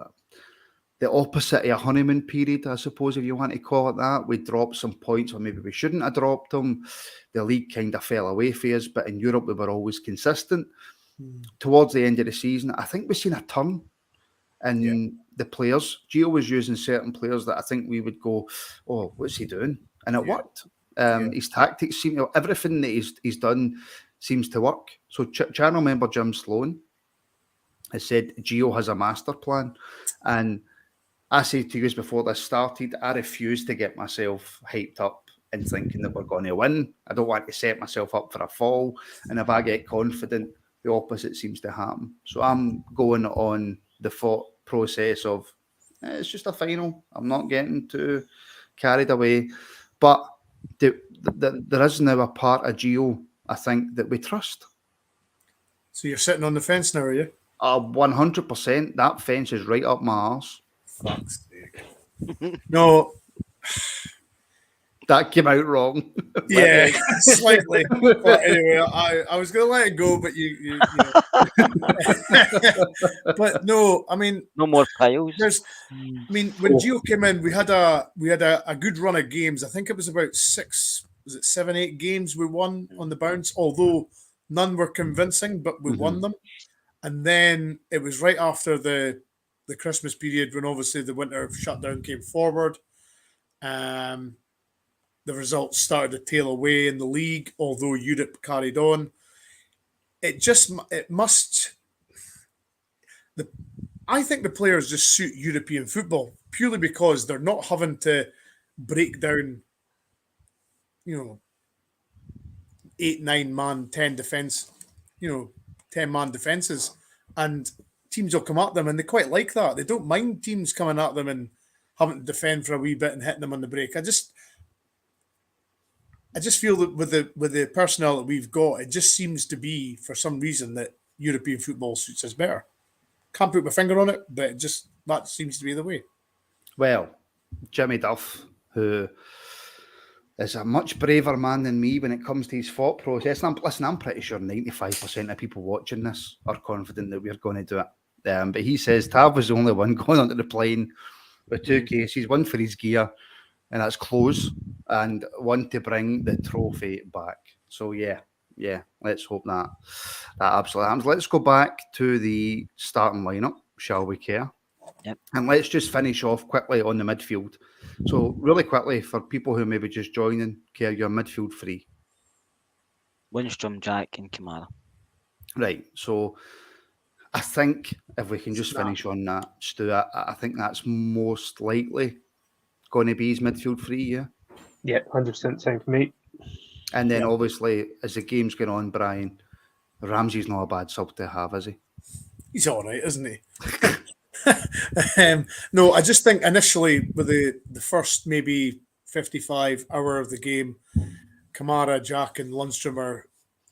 Speaker 1: the opposite of a honeymoon period, I suppose, if you want to call it that. We dropped some points, or maybe we shouldn't have dropped them. The league kind of fell away for us, but in Europe we were always consistent. Towards the end of the season, I think we've seen a turn in the players. Gio was using certain players that I think we would go, oh, what's he doing? And it worked. His tactics seem to, everything that he's done seems to work. So channel member Jim Sloan has said Gio has a master plan, and I said to you before this started, I refuse to get myself hyped up and thinking that we're going to win. I don't want to set myself up for a fall. And if I get confident, the opposite seems to happen. So I'm going on the thought process of, it's just a final. I'm not getting too carried away. But there is now a part of Gio, I think, that we trust.
Speaker 5: So you're sitting on the fence now, are you?
Speaker 1: 100%. That fence is right up my arse.
Speaker 5: Fuck's sake. No.
Speaker 1: That came out wrong.
Speaker 5: Yeah, slightly. But anyway, I was going to let it go, but you know. But no, I mean,
Speaker 4: No more trials.
Speaker 5: When Gio came in, we had a good run of games. I think it was about 7, 8 games we won on the bounce, although none were convincing, but we won them. And then it was right after the Christmas period when obviously the winter shutdown came forward. The results started to tail away in the league, although Europe carried on. I think the players just suit European football purely because they're not having to break down, 8, 9 man, 10 defense, 10-man defenses, and teams will come at them and they quite like that. They don't mind teams coming at them and having to defend for a wee bit and hitting them on the break. I just feel that with the personnel that we've got, it just seems to be, for some reason, that European football suits us better. Can't put my finger on it, but that seems to be the way.
Speaker 1: Well, Jimmy Duff, who is a much braver man than me when it comes to his thought process. And I'm pretty sure 95% of people watching this are confident that we're going to do it. But he says Tav was the only one going onto the plane with 2 cases, one for his gear, and that's clothes, and one to bring the trophy back. So yeah, let's hope that absolutely happens. Let's go back to the starting lineup, shall we, Care?
Speaker 4: Yep.
Speaker 1: And let's just finish off quickly on the midfield. So really quickly, for people who may be just joining, Care, your midfield free.
Speaker 4: Lundstrom, Jack and Kamara.
Speaker 1: Right, so I think if we can just finish on that, Stu, I think that's most likely going to be his midfield free, yeah?
Speaker 3: Yeah, 100% same for me.
Speaker 1: And then obviously, as the game's going on, Brian, Ramsey's not a bad sub to have, is he?
Speaker 5: He's all right, isn't he? No, I just think initially with the first maybe 55 hour of the game, Kamara, Jack and Lundstrom are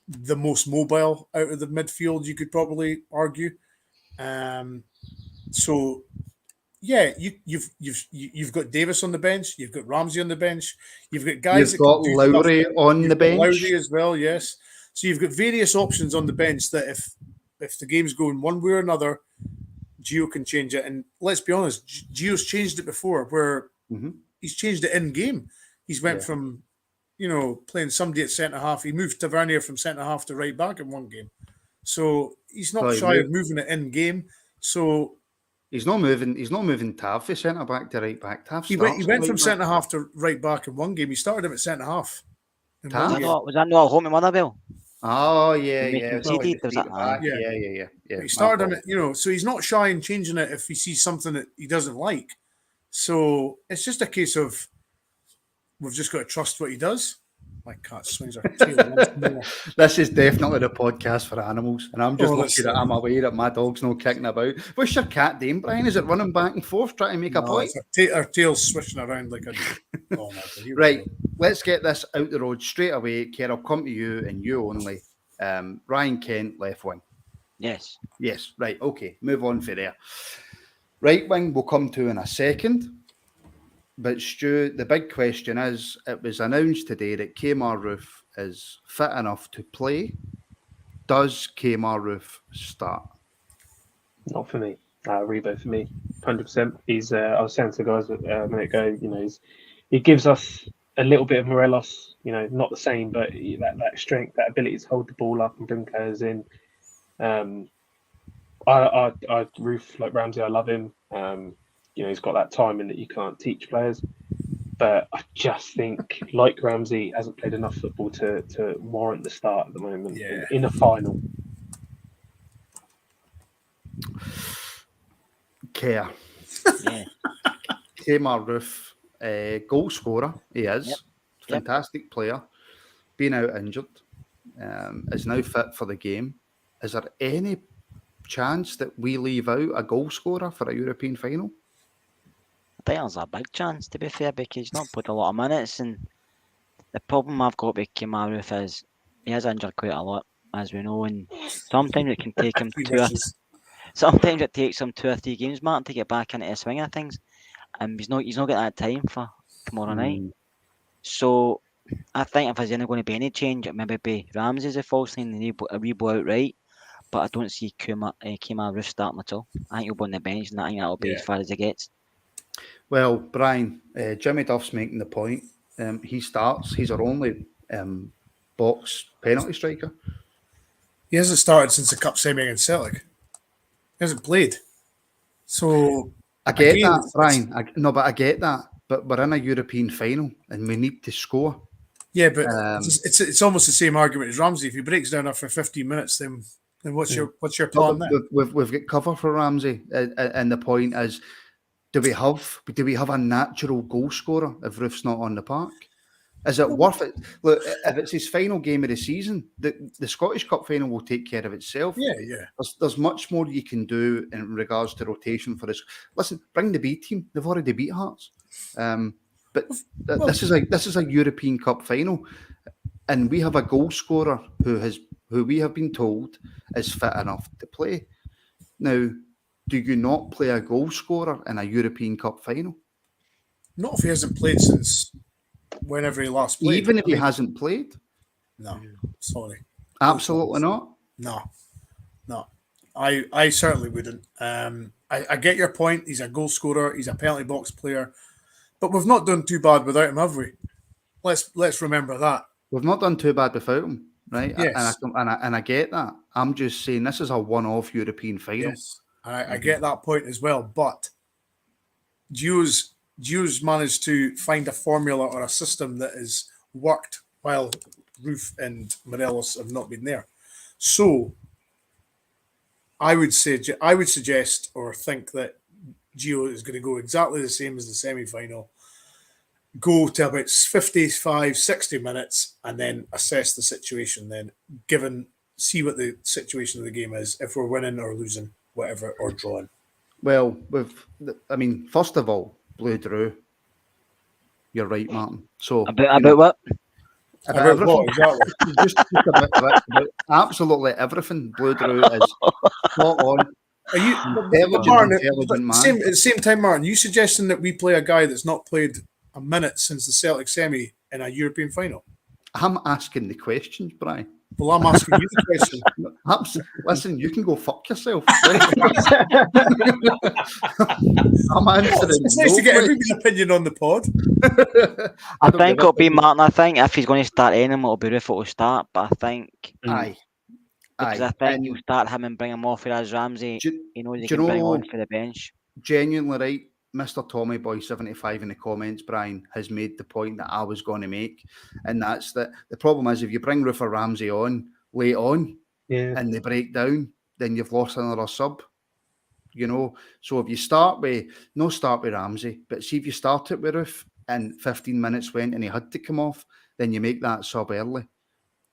Speaker 5: the most mobile out of the midfield, you could probably argue. So yeah, you've got Davis on the bench, you've got Ramsey on the bench, you've got guys
Speaker 1: You've
Speaker 5: that
Speaker 1: got
Speaker 5: can do
Speaker 1: Lowry
Speaker 5: stuff.
Speaker 1: on
Speaker 5: You've
Speaker 1: the
Speaker 5: got
Speaker 1: bench.
Speaker 5: Lowry as well, yes. So you've got various options on the bench that if the game's going one way or another, Gio can change it. And let's be honest, Gio's changed it before, where he's changed it in game. He's went from playing somebody at centre half. He moved Tavernier from centre half to right back in one game. So he's not shy of moving it in game. So
Speaker 1: he's not moving Tav from centre back to right back. Tav
Speaker 5: he went from centre half to right back in one game. He started him at centre half.
Speaker 4: Was that not a home in Motherwell?
Speaker 1: Oh yeah.
Speaker 5: He started him, so he's not shy in changing it if he sees something that he doesn't like. So it's just a case of we've just got to trust what he does. My cat swings her tail once more.
Speaker 1: This is definitely the podcast for animals, and I'm just lucky that I'm aware that my dog's not kicking about. What's your cat doing, Brian? Is it running back and forth trying to make a point?
Speaker 5: Her tail's swishing around like a.
Speaker 1: Right, let's get this out the road straight away. Kerr, I'll come to you and you only. Ryan Kent, left wing.
Speaker 4: Yes.
Speaker 1: Right. Okay. Move on for there. Right wing we'll come to in a second. But Stu, the big question is, it was announced today that Kemar Roofe is fit enough to play. Does Kemar Roofe start?
Speaker 3: Not for me. Aribo for me, 100%. He's. I was saying to the guys a minute ago. He gives us a little bit of Morelos. Not the same, but that strength, that ability to hold the ball up and bring players in. I Roofe, like Ramsey, I love him. He's got that timing that you can't teach players. But I just think, like Ramsey, hasn't played enough football to warrant the start at the moment in a final.
Speaker 1: Kemar Roofe, goal scorer, he is. Fantastic player. Been out injured. Is now fit for the game. Is there any chance that we leave out a goal scorer for a European final?
Speaker 4: I think there's a big chance, to be fair, because he's not played a lot of minutes, and the problem I've got with Kemar Roofe is he is injured quite a lot, as we know, and sometimes it can take him sometimes it takes him 2 or 3 games, Martin, to get back into the swing of things, and he's not got that time for tomorrow night. So I think if there's only going to be any change, it maybe be Ramsey as a false line and Aribo outright, but I don't see Kemar Roofe starting at all. I think he'll be on the bench, and I think that'll be as far as it gets.
Speaker 1: Well, Brian, Jimmy Duff's making the point. He starts. He's our only box penalty striker.
Speaker 5: He hasn't started since the Cup semi against Celtic. He hasn't played. So
Speaker 1: I get that, Brian. I get that. But we're in a European final and we need to score.
Speaker 5: Yeah, but it's almost the same argument as Ramsey. If he breaks down after 15 minutes, then what's your plan then?
Speaker 1: We've got cover for Ramsey, and the point is, do we have a natural goal scorer if Roofe's not on the park? Is it worth it? Look, if it's his final game of the season, the Scottish Cup final will take care of itself.
Speaker 5: Yeah.
Speaker 1: There's much more you can do in regards to rotation for this. Listen, bring the B team. They've already beat Hearts. This is a European Cup final, and we have a goal scorer who we have been told is fit enough to play. Now, do you not play a goal scorer in a European Cup final?
Speaker 5: Not if he hasn't played since whenever he last played.
Speaker 1: Even if he hasn't played?
Speaker 5: No, sorry.
Speaker 1: Absolutely not?
Speaker 5: No. I certainly wouldn't. I get your point. He's a goal scorer. He's a penalty box player. But we've not done too bad without him, have we? Let's remember that.
Speaker 1: We've not done too bad without him, right?
Speaker 5: Yes.
Speaker 1: And I get that. I'm just saying this is a one-off European final.
Speaker 5: Yes. I get that point as well, but Gio's managed to find a formula or a system that has worked while Roofe and Morelos have not been there. So I would suggest or think that Gio is going to go exactly the same as the semi-final, go to about 55, 60 minutes, and then assess the situation then, see what the situation of the game is, if we're winning or losing, whatever, or drawing.
Speaker 1: Well, first of all, Blue Drew, you're right, Martin. So
Speaker 4: about what?
Speaker 1: About
Speaker 5: what, exactly?
Speaker 1: just about absolutely everything. Blue Drew is spot on.
Speaker 5: Are you, Martin, at the same time, Martin, you suggesting that we play a guy that's not played a minute since the Celtic semi in a European final?
Speaker 1: I'm asking the questions, Brian.
Speaker 5: Well, I'm asking you the question.
Speaker 1: Listen, you can go fuck yourself. I'm answering.
Speaker 5: It's nice to get everybody's opinion on the pod.
Speaker 4: I think it'll be Martin. I think if he's going to start anyone, it'll be Roofe will start. But I think because I think you'll start him and bring him off as Ramsey. He knows he can bring on for the bench.
Speaker 1: Genuinely right. Mr. Tommy Boy 75 in the comments, Brian, has made the point that I was going to make, and that's that the problem is if you bring Roofe or Ramsey on late on and they break down, then you've lost another sub. You know, so if you start with Ramsey, but see if you start it with Roofe and 15 minutes went and he had to come off, then you make that sub early.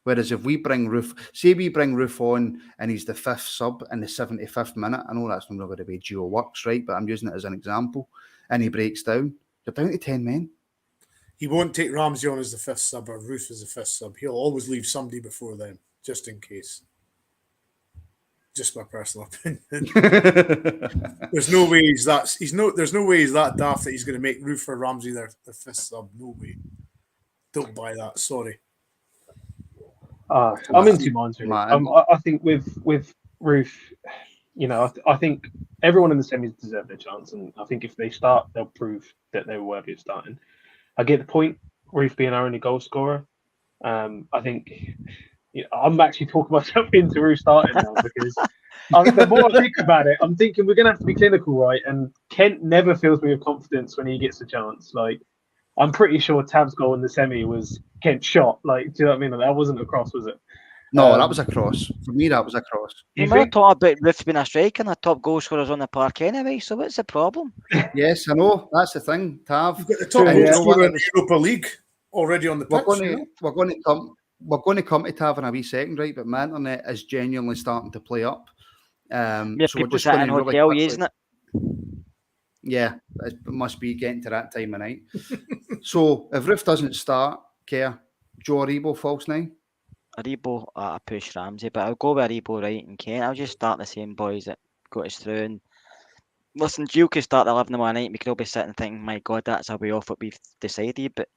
Speaker 1: Whereas if we bring Roofe on and he's the 5th sub in the 75th minute, I know that's not going to be Gio Works, right? But I'm using it as an example, and he breaks down, you're down to 10 men.
Speaker 5: He won't take Ramsey on as the 5th sub or Roofe as the 5th sub. He'll always leave somebody before them, just in case. Just my personal opinion. There's no way he's that daft that he's going to make Roofe or Ramsey their 5th sub. No way. Don't buy that. Sorry.
Speaker 3: I'm in two minds really. I think with Roofe, you know, I think everyone in the semis deserve their chance, and I think if they start, they'll prove that they were worthy of starting. I get the point. Roofe being our only goal scorer, I think I'm actually talking myself into Roofe starting now because the more I think about it, I'm thinking we're going to have to be clinical, right? And Kent never fills me with confidence when he gets a chance. Like, I'm pretty sure Tav's goal in the semi was Kent's shot. Like, do you know what I mean? That wasn't a cross, was it?
Speaker 1: No, that was a cross. For me, that was a cross.
Speaker 4: You might talk about Roofe being a striker and the top goal scorers on the park anyway, so what's the problem?
Speaker 1: Yes, I know. That's the thing, Tav.
Speaker 5: You've got the top goal scorer in the Europa League already on the pitch.
Speaker 1: We're going to come to Tav in a wee second, right? But my internet is genuinely starting to play up.
Speaker 4: So people just sitting in hotel, isn't it?
Speaker 1: Yeah, it must be getting to that time of night. So if Roofe doesn't start, Joe Aribo, false 9.
Speaker 4: Aribo, I push Ramsey, but I'll go with Aribo, right, and Kent. I'll just start the same boys that got us through. And listen, Gio could start the 11 tomorrow night. We could all be sitting thinking, my God, that's a way off what we've decided. But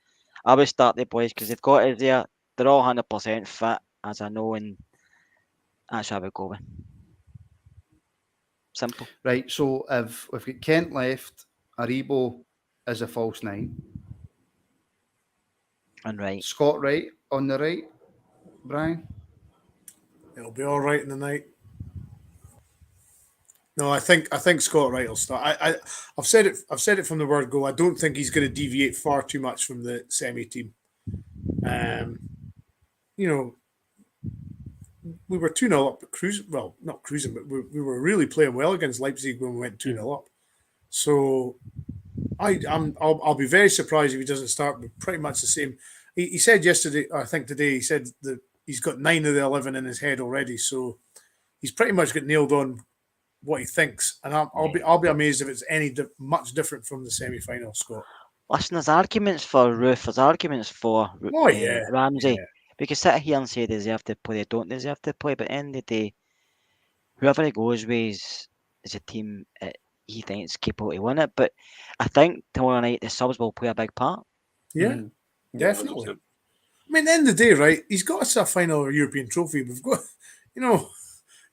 Speaker 4: I would start the boys because they've got it there. They're all 100% fit, as I know, and that's how I would go with. Simple.
Speaker 1: Right, so if we've got Kent left, Aribo is a false 9.
Speaker 4: And right.
Speaker 1: Scott Wright on the right, Brian?
Speaker 5: It'll be all right in the night. No, I think Scott Wright will start. I've said it from the word go. I don't think he's going to deviate far too much from the semi team. You know, we were 2-0 up at cruising. Well, not cruising, but we were really playing well against Leipzig when we went 2-0 up. So I'll be very surprised if he doesn't start with pretty much the same. He said yesterday, I think today, he said that he's got 9 of the 11 in his head already. So he's pretty much got nailed on what he thinks, and I'll be amazed if it's any much different from the semi-final, Scott.
Speaker 4: Listen, there's arguments for Roofe, there's arguments for Ramsey.
Speaker 5: Yeah.
Speaker 4: We can sit here and say they deserve to play, they don't deserve to play, but at the end of the day, whoever he goes with is a team he thinks is capable to win it. But I think tomorrow night the subs will play a big part.
Speaker 5: Yeah, definitely. I mean, at the end of the day, right, he's got us a final European trophy. We've got, you know,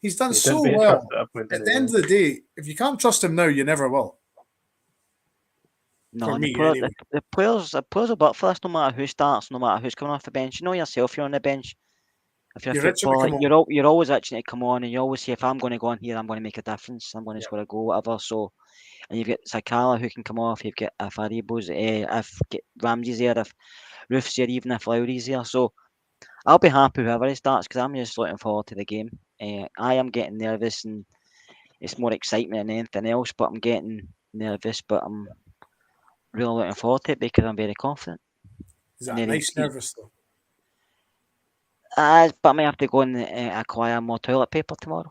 Speaker 5: he's done so well. At the end of the day, if you can't trust him now, you never will.
Speaker 4: No, the players will butt for us no matter who starts, no matter who's coming off the bench. You know yourself, you're on the bench. If you're a footballer, you're always itching to come on, and you always say, if I'm going to go on here, I'm going to make a difference. I'm going to score a goal, whatever. So, and you've got Sakala who can come off. You've got if Aribo's, if Ramsey's there, if Roofe's there, even if Lowry's there. So, I'll be happy whoever he starts because I'm just looking forward to the game. I am getting nervous, and it's more excitement than anything else. But I'm getting nervous, but I'm really looking forward to it because I'm very confident.
Speaker 5: Is that nice nervous though?
Speaker 4: But I may have to go and acquire more toilet paper tomorrow.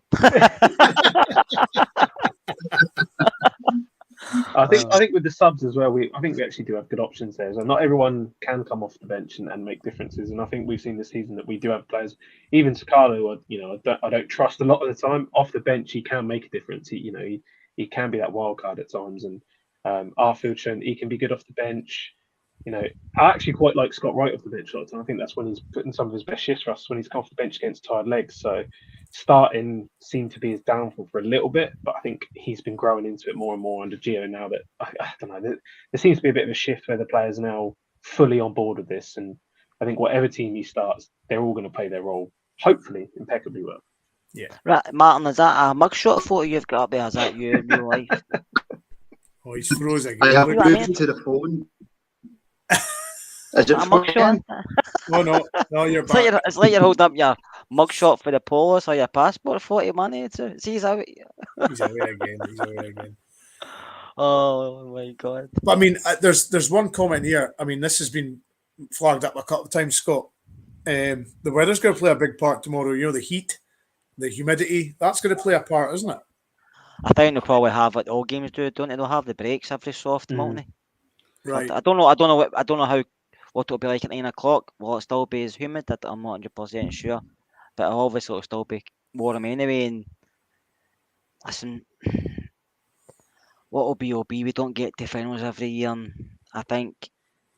Speaker 3: I think with the subs as well, I think we actually do have good options there. So not everyone can come off the bench and make differences. And I think we've seen this season that we do have players. Even Sakalo, I don't trust a lot of the time. Off the bench, he can make a difference. He can be that wild card at times. And Arfield shown he can be good off the bench. I actually quite like Scott Wright off the bench a lot of the time. I think that's when he's putting some of his best shifts for us, when he's come off the bench against tired legs. So starting seemed to be his downfall for a little bit, but I think he's been growing into it more and more under Gio now that, I don't know, there seems to be a bit of a shift where the players are now fully on board with this. And I think whatever team he starts, they're all going to play their role, hopefully, impeccably well.
Speaker 5: Yeah.
Speaker 4: Right, Martin, is that a mugshot photo you've got up there? Is that you in real life?
Speaker 5: Oh, he's froze again.
Speaker 1: I have
Speaker 4: You know what I
Speaker 1: moved
Speaker 4: mean?
Speaker 1: to the phone. Is it
Speaker 4: A mugshot?
Speaker 5: Oh, no, you're
Speaker 4: It's like,
Speaker 5: back.
Speaker 4: it's like you're holding up your mugshot for the Polos or your passport for 40 money. See, how
Speaker 5: He's away again.
Speaker 4: oh my god.
Speaker 5: But I mean, there's one comment here. I mean, this has been flagged up a couple of times, Scott. The weather's going to play a big part tomorrow. The heat, the humidity, that's going to play a part, isn't it?
Speaker 4: I think they'll probably have what all games do, don't they? They'll have the breaks every so often, won't they?
Speaker 5: Right.
Speaker 4: I don't know how what it'll be like at 9 o'clock. Will it still be as humid? I'm not 100% sure. But obviously it'll still be warm anyway. And listen, what will be? We don't get to finals every year. And I think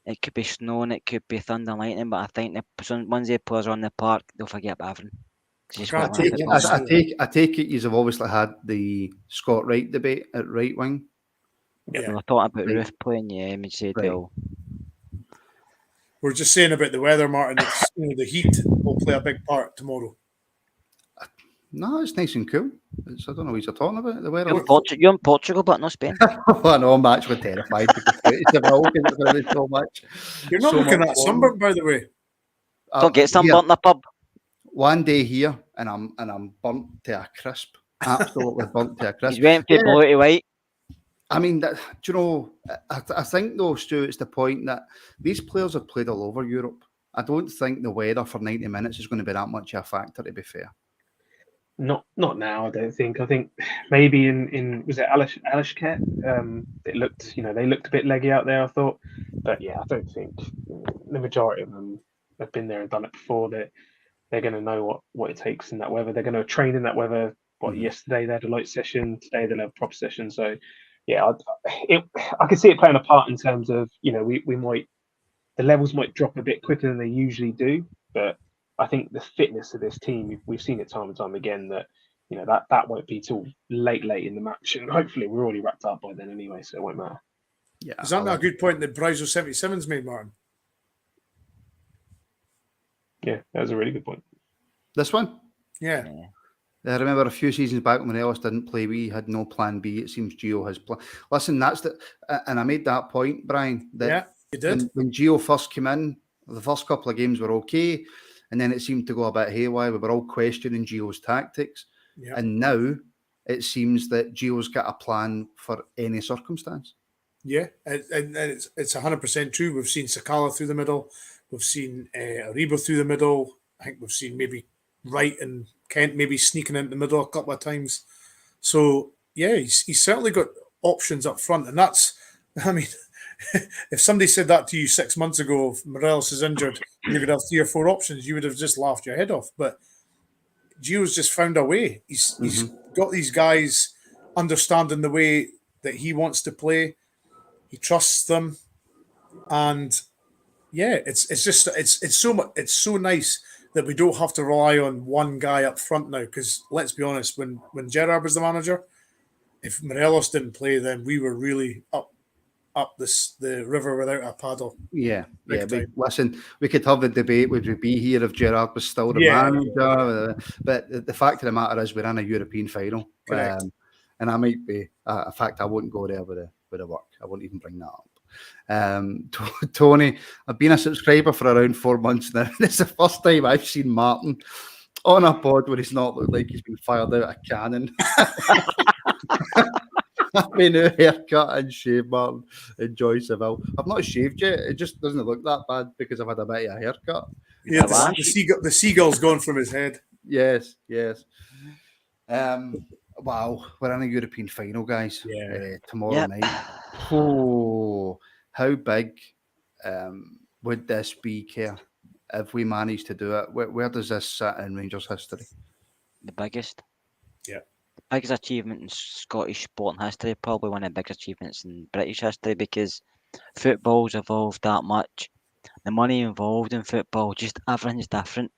Speaker 4: it could be snowing, it could be thunder and lightning, but I think once the players are on the park, they'll forget about everything.
Speaker 1: I take it you've obviously had the Scott Wright debate at right wing.
Speaker 4: We were talking about Roofe playing, and we said
Speaker 5: We're just saying about the weather, Martin. It's, the heat will play a big part tomorrow.
Speaker 1: No, it's nice and cool. I don't know what you're talking about. The weather.
Speaker 4: You're in Portugal, but not Spain.
Speaker 1: I know, I'm actually terrified because it's going to be so much.
Speaker 5: You're not looking at sunburn, by the way.
Speaker 4: Don't get sunburnt in the pub.
Speaker 1: One day here, and I'm burnt to a crisp. Absolutely burnt to a crisp.
Speaker 4: He's went from blue to white.
Speaker 1: I mean, do you know? I think though, Stu, it's the point that these players have played all over Europe. I don't think the weather for 90 minutes is going to be that much of a factor. To be fair,
Speaker 3: not now. I don't think. I think maybe in was it Alashkert? It looked, they looked a bit leggy out there. I thought, but yeah, I don't think the majority of them have been there and done it before. They're going to know what it takes in that weather. They're going to train in that weather. Yesterday they had a light session. Today they'll have a proper session. So. Yeah, I can see it playing a part in terms of, the levels might drop a bit quicker than they usually do, but I think the fitness of this team, we've seen it time and time again that, that won't be till late in the match, and hopefully we're already wrapped up by then anyway, so it won't matter.
Speaker 1: Yeah,
Speaker 5: is that not a good point that Bryzo 77's made, Martin?
Speaker 3: Yeah, that was a really good point.
Speaker 1: This one,
Speaker 5: yeah.
Speaker 1: I remember a few seasons back when Ellis didn't play, we had no plan B. It seems Gio has planned. Listen, and I made that point, Brian, that
Speaker 5: you did.
Speaker 1: When Gio first came in, the first couple of games were okay, and then it seemed to go a bit haywire. We were all questioning Gio's tactics, and now it seems that Gio's got a plan for any circumstance.
Speaker 5: Yeah, and it's 100% true. We've seen Sakala through the middle. We've seen Aribo through the middle. I think we've seen maybe Wright and Kent maybe sneaking into the middle a couple of times. So, yeah, he's certainly got options up front. And that's, I mean, if somebody said that to you 6 months ago, if Morelos is injured, you could have 3 or 4 options, you would have just laughed your head off. But Gio's just found a way. He's got these guys understanding the way that he wants to play. He trusts them. And, yeah, it's so nice that we don't have to rely on one guy up front now, because let's be honest, when Gerrard was the manager, if Morelos didn't play, then we were really up the river without a paddle.
Speaker 1: Yeah. Listen, we could have the debate, would we be here if Gerrard was still the manager? But the fact of the matter is we're in a European final. And I might be, in fact, I wouldn't go there with the work. I wouldn't even bring that up. Tony, I've been a subscriber for around 4 months now. It's the first time I've seen Martin on a pod where he's not looked like he's been fired out of a cannon. My new haircut and shave, Martin. Enjoy Seville. I've not shaved yet. It just doesn't look that bad because I've had a bit of a haircut.
Speaker 5: Yeah, the seagull's gone from his head.
Speaker 1: Yes. Wow, we're in a European final, guys.
Speaker 5: Yeah.
Speaker 1: Tomorrow
Speaker 4: Yep.
Speaker 1: night. Oh, how big would this be, Kerr, if we manage to do it? Where does this sit in Rangers history?
Speaker 4: The biggest.
Speaker 5: Yeah.
Speaker 4: The biggest achievement in Scottish sporting history, probably one of the biggest achievements in British history, because football's evolved that much. The money involved in football, just everything's different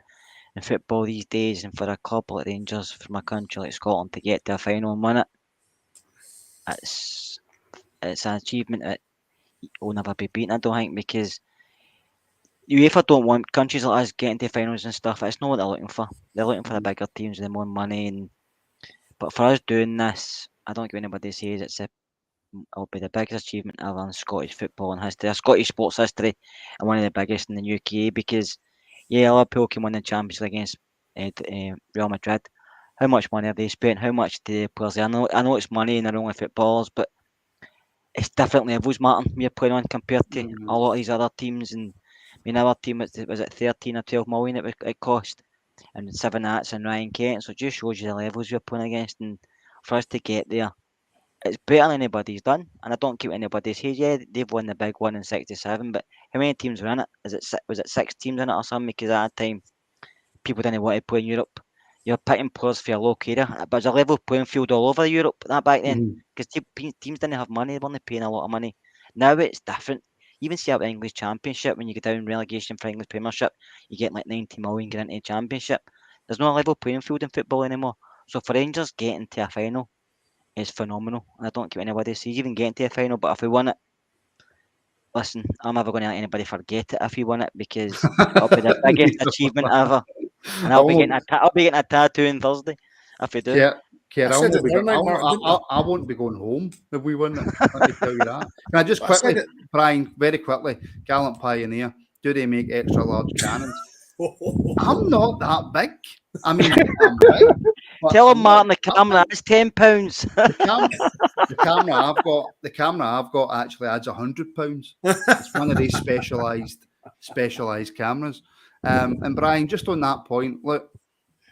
Speaker 4: in football these days. And for a club like Rangers from a country like Scotland to get to a final and win it, it's an achievement that will never be beaten, I don't think, because UEFA don't want countries like us getting to finals and stuff. It's not what they're looking for. They're looking for the bigger teams with the more money. But for us doing this, I don't think anybody says it'll be the biggest achievement ever in Scottish football in history, Scottish sports history, and one of the biggest in the UK. Because Liverpool can win the Champions League against Real Madrid. How much money have they spent? How much do the players? I know it's money and they're only footballers, but it's different levels, Martin. We're playing on compared to a lot of these other teams. And I mean, our team was it 13 or 12 million it cost, and 7 hats and Ryan Kent. So it just shows you the levels we're playing against. And for us to get there, it's better than anybody's done. And I don't keep anybody says, yeah, they've won the big one in '67, but how many teams were in it? Was it 6 teams in it or something? Because at that time, people didn't want to play in Europe. You're picking players for your local area, but there's a level playing field all over Europe that back then, because teams didn't have money, they weren't paying a lot of money. Now it's different. Even see up the English Championship, when you get down relegation for English Premiership, you get like 90 million getting into the Championship. There's no level playing field in football anymore. So for Rangers getting to a final is phenomenal. And I don't care what anybody says, even getting to a final, but if we win it, listen, I'm never going to let anybody forget it if we win it, because it'll be the biggest achievement ever. And I'll be getting a tattoo on Thursday if we do.
Speaker 1: Kerr,
Speaker 5: I said it there, Martin, didn't I?
Speaker 1: I won't be going home if we win it. Let me tell you that. Can I just quickly, Brian, very quickly, Gallant Pioneer, do they make extra large cannons? I'm not that big. I mean, I'm big.
Speaker 4: Tell him, Martin, the camera is £10.
Speaker 1: The camera I've got actually adds £100. It's one of these specialised cameras. And Brian, just on that point, look,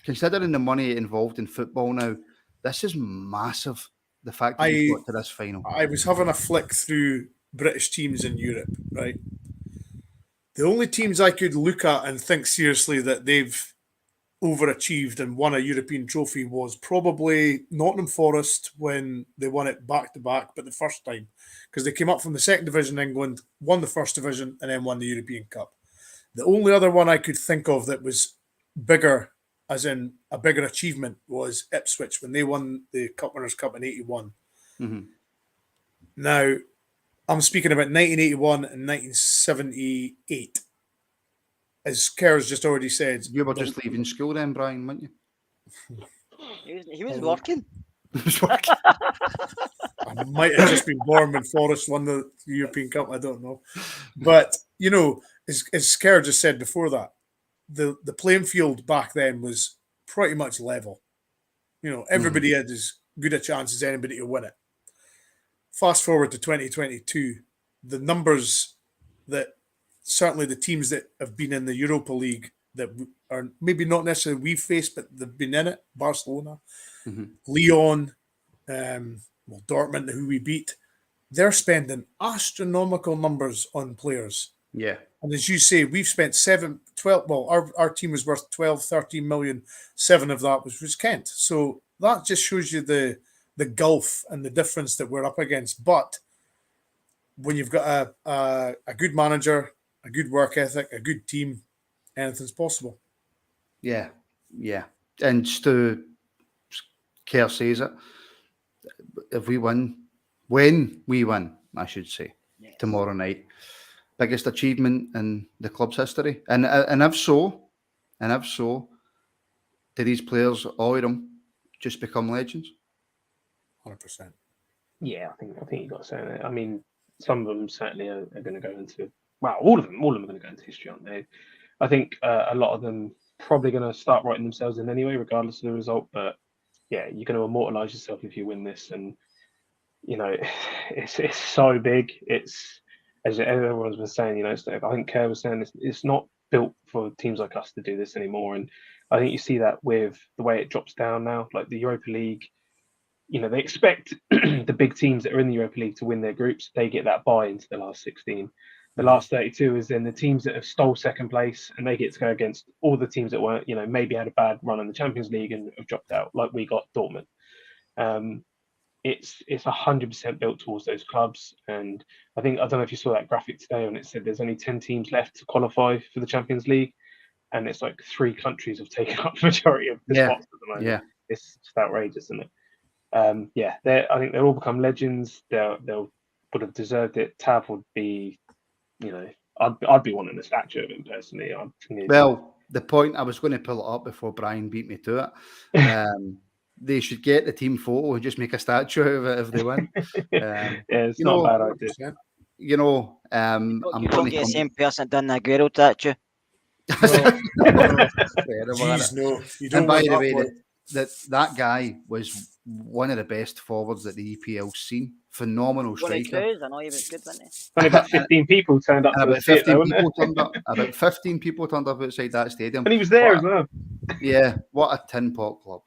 Speaker 1: considering the money involved in football now, this is massive. The fact that we've got to this final.
Speaker 5: I was having a flick through British teams in Europe, right? The only teams I could look at and think seriously that they've overachieved and won a European trophy was probably Nottingham Forest when they won it back to back, but the first time, because they came up from the second division in England, won the first division, and then won the European Cup. The only other one I could think of that was bigger, as in a bigger achievement, was Ipswich when they won the Cup Winners' Cup in '81.
Speaker 1: Mm-hmm.
Speaker 5: Now, I'm speaking about 1981 and 1978. As Kerr's just already said.
Speaker 1: You were just leaving school then, Brian, weren't you?
Speaker 4: He was working.
Speaker 5: I might have just been born when Forest won the European Cup. I don't know. But, you know, as Kerr just said before that, the playing field back then was pretty much level. You know, everybody had as good a chance as anybody to win it. Fast forward to 2022, the numbers that certainly the teams that have been in the Europa League that are maybe not necessarily we've faced, but they've been in it, Barcelona, Lyon, Dortmund, who we beat, they're spending astronomical numbers on players.
Speaker 1: Yeah.
Speaker 5: And as you say, we've spent 12, well, our team was worth 12, 13 million. 7 of that was Kent. So that just shows you the gulf and the difference that we're up against. But when you've got a good manager, a good work ethic, a good team, anything's possible.
Speaker 1: Yeah. And Stu, Kerr says it, if we win, when we win, I should say, tomorrow night, biggest achievement in the club's history. And if so, do these players, all of them, just become legends?
Speaker 5: 100%.
Speaker 3: Yeah, I think you got to say that. I mean, some of them certainly are going to go into, well, all of them are going to go into history, aren't they? I think a lot of them probably going to start writing themselves in anyway, regardless of the result. But yeah, you're going to immortalize yourself if you win this, and you know, it's so big. It's, as everyone's been saying, you know, I think Kerr was saying it's not built for teams like us to do this anymore, and I think you see that with the way it drops down now, like the Europa League. they expect the big teams that are in the Europa League to win their groups. They get that buy into the last 16. The last 32 is then the teams that have stole second place, and they get to go against all the teams that were, maybe had a bad run in the Champions League and have dropped out, like we got Dortmund. It's 100% built towards those clubs, and I don't know if you saw that graphic today, and it said there's only 10 teams left to qualify for the Champions League, and it's like 3 countries have taken up the majority of the spots at the moment.
Speaker 1: Yeah,
Speaker 3: it's just outrageous, isn't it? I think they'll all become legends. They'll would have deserved it. Tav would be, I'd be wanting a statue of him personally.
Speaker 1: Well, the point I was going to pull it up before Brian beat me to it. They should get the team photo and just make a statue of it if they win.
Speaker 3: It's not a bad idea.
Speaker 1: I'm
Speaker 4: You don't get the same person that done the Aguero statue.
Speaker 5: Jeez, no. You don't
Speaker 1: And by
Speaker 5: want
Speaker 1: the way,
Speaker 5: one.
Speaker 1: that guy was one of the best forwards that the EPL's seen. Phenomenal striker.
Speaker 4: I know he was good, wasn't he?
Speaker 3: Only about 15 people turned up.
Speaker 1: And
Speaker 3: to
Speaker 1: about
Speaker 3: see it,
Speaker 1: 15
Speaker 3: though,
Speaker 1: people turned up. About 15 people turned up outside that stadium.
Speaker 3: and he was there as well.
Speaker 1: Yeah, what a tin pot club.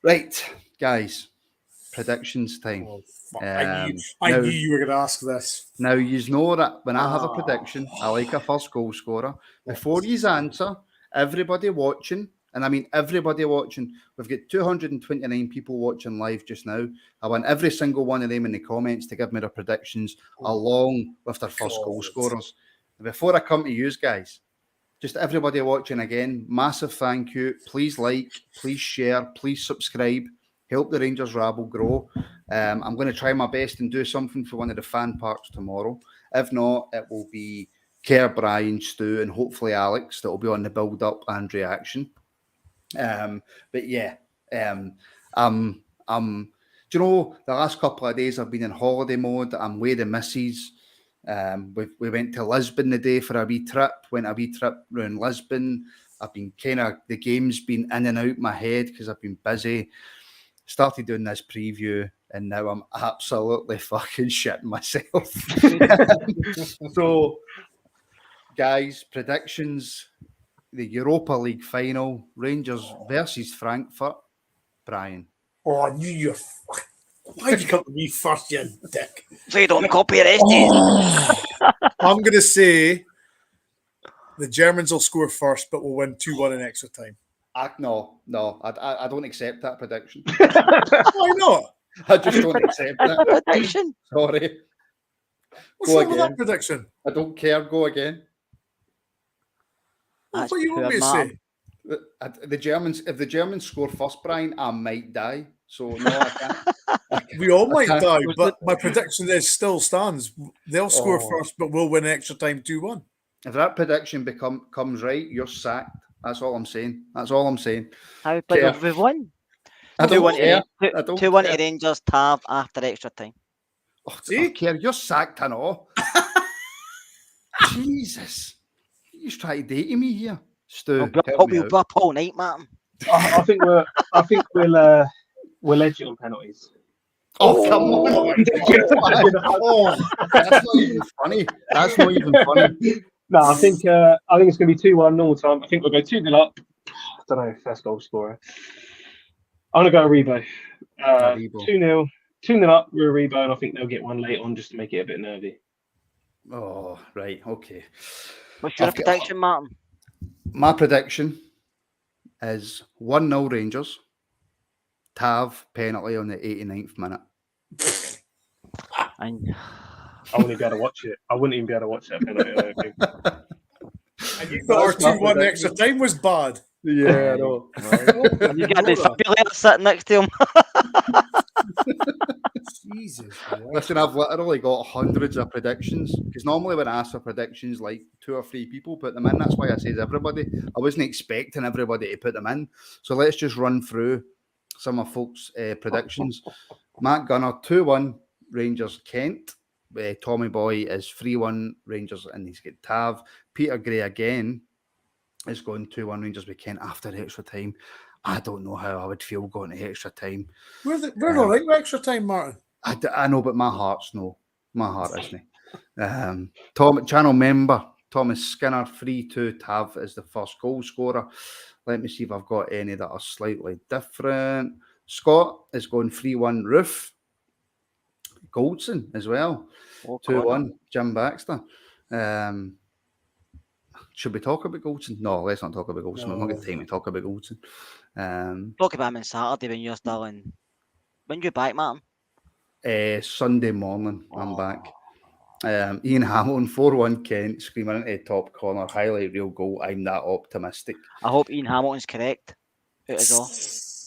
Speaker 1: Right, guys, predictions time.
Speaker 5: Oh, fuck. I knew you were going to ask this.
Speaker 1: Now, you know that when I have a prediction, I like a first goal scorer. Before you answer, everybody watching, and I mean everybody watching, we've got 229 people watching live just now. I want every single one of them in the comments to give me their predictions along with their first goal scorers. And before I come to you guys, just everybody watching again, massive thank you. Please like, please share, please subscribe. Help the Rangers rabble grow. I'm going to try my best and do something for one of the fan parks tomorrow. If not, it will be Kerr, Brian, Stu, and hopefully Alex that will be on the build-up and reaction. But yeah, do you know, the last couple of days I've been in holiday mode. I'm with the missus. We went to Lisbon today for a wee trip. Went a wee trip around Lisbon. I've been the game's been in and out my head because I've been busy. Started doing this preview, and now I'm absolutely fucking shitting myself. So, guys, predictions: the Europa League Final, Rangers versus Frankfurt. Brian.
Speaker 5: Oh, I knew you. Why'd you come to me first, you dick?
Speaker 4: So you don't copy it.
Speaker 5: I'm going to say the Germans will score first, but we'll win 2-1 in extra time.
Speaker 1: No, I don't accept that prediction.
Speaker 5: Why not?
Speaker 1: I just don't accept that
Speaker 4: Prediction.
Speaker 1: Sorry.
Speaker 5: What's
Speaker 1: Go
Speaker 5: wrong with
Speaker 1: again.
Speaker 5: that prediction?
Speaker 1: I don't care. Go again.
Speaker 5: What do you want me to say?
Speaker 1: The Germans. If the Germans score first, Brian, I might die. So no, I can't.
Speaker 5: We all might
Speaker 1: can't-
Speaker 5: die, but my prediction still stands. They'll score
Speaker 1: Oh.
Speaker 5: first, but we'll win extra time 2-1.
Speaker 1: If that prediction comes right, you're sacked. That's all I'm saying. That's all I'm saying.
Speaker 4: How? But
Speaker 1: Yeah.
Speaker 4: we've won.
Speaker 1: I don't
Speaker 4: 2-1
Speaker 1: care.
Speaker 4: to
Speaker 1: I don't
Speaker 4: 2-1
Speaker 1: care.
Speaker 4: to Rangers, Tav after extra time.
Speaker 1: Oh,
Speaker 5: See?
Speaker 1: I don't care. You're sacked and all. Jesus. You try to date me here. Stu, help me
Speaker 4: We'll
Speaker 1: out.
Speaker 4: be up all night, man.
Speaker 3: I think we'll edge it on penalties.
Speaker 1: Oh, come on. Oh, that's not even funny. That's not even funny.
Speaker 3: No, I think it's going to be 2-1 normal time. I think we'll go 2-0 up. I don't know, first goal scorer. I'm going to go Aribo.
Speaker 1: Aribo.
Speaker 3: 2-0 up, we're Aribo, and I think they'll get one late on just to make it a bit nervy.
Speaker 1: Oh, right. Okay.
Speaker 4: What's your
Speaker 1: I've got-
Speaker 4: prediction, Martin?
Speaker 1: My prediction is 1-0 Rangers. Tav penalty on the 89th minute.
Speaker 4: And
Speaker 3: I wouldn't even be able to watch it. I wouldn't even be able to watch that penalty. I don't think.
Speaker 5: And you thought our
Speaker 1: That's my
Speaker 5: 2-1
Speaker 1: prediction.
Speaker 5: extra time was bad.
Speaker 1: Yeah, I know.
Speaker 4: you got the defibrillator sitting next to him.
Speaker 5: Jesus.
Speaker 1: Listen, I've literally got hundreds of predictions because normally when I ask for predictions, like 2 or 3 people put them in. That's why I said everybody. I wasn't expecting everybody to put them in. So let's just run through some of folks' predictions. Matt Gunner, 2-1 Rangers Kent. Tommy Boy is 3-1 Rangers, and he's got Tav. Peter Gray again is going 2-1 Rangers with Kent after extra time. I don't know how I would feel going to extra time.
Speaker 5: We're all right with extra time, Martin.
Speaker 1: I know, but my heart's no. My heart isn't. Channel member Thomas Skinner, 3-2. Tav is the first goal scorer. Let me see if I've got any that are slightly different. Scott is going 3-1 Roof. Goldson as well.
Speaker 4: Oh,
Speaker 1: 2-1 Jim Baxter. Should we talk about Goldson? No, let's not talk about Goldson.
Speaker 5: No.
Speaker 1: I'm not going to time to talk about Goldson.
Speaker 4: Talk about him on Saturday when you're still in. When you back, Martin?
Speaker 1: Sunday morning, I'm back. Ian Hamilton, 4-1 Kent, screaming into the top corner, highlight reel goal. I'm that optimistic.
Speaker 4: I hope Ian Hamilton's correct. Out is all.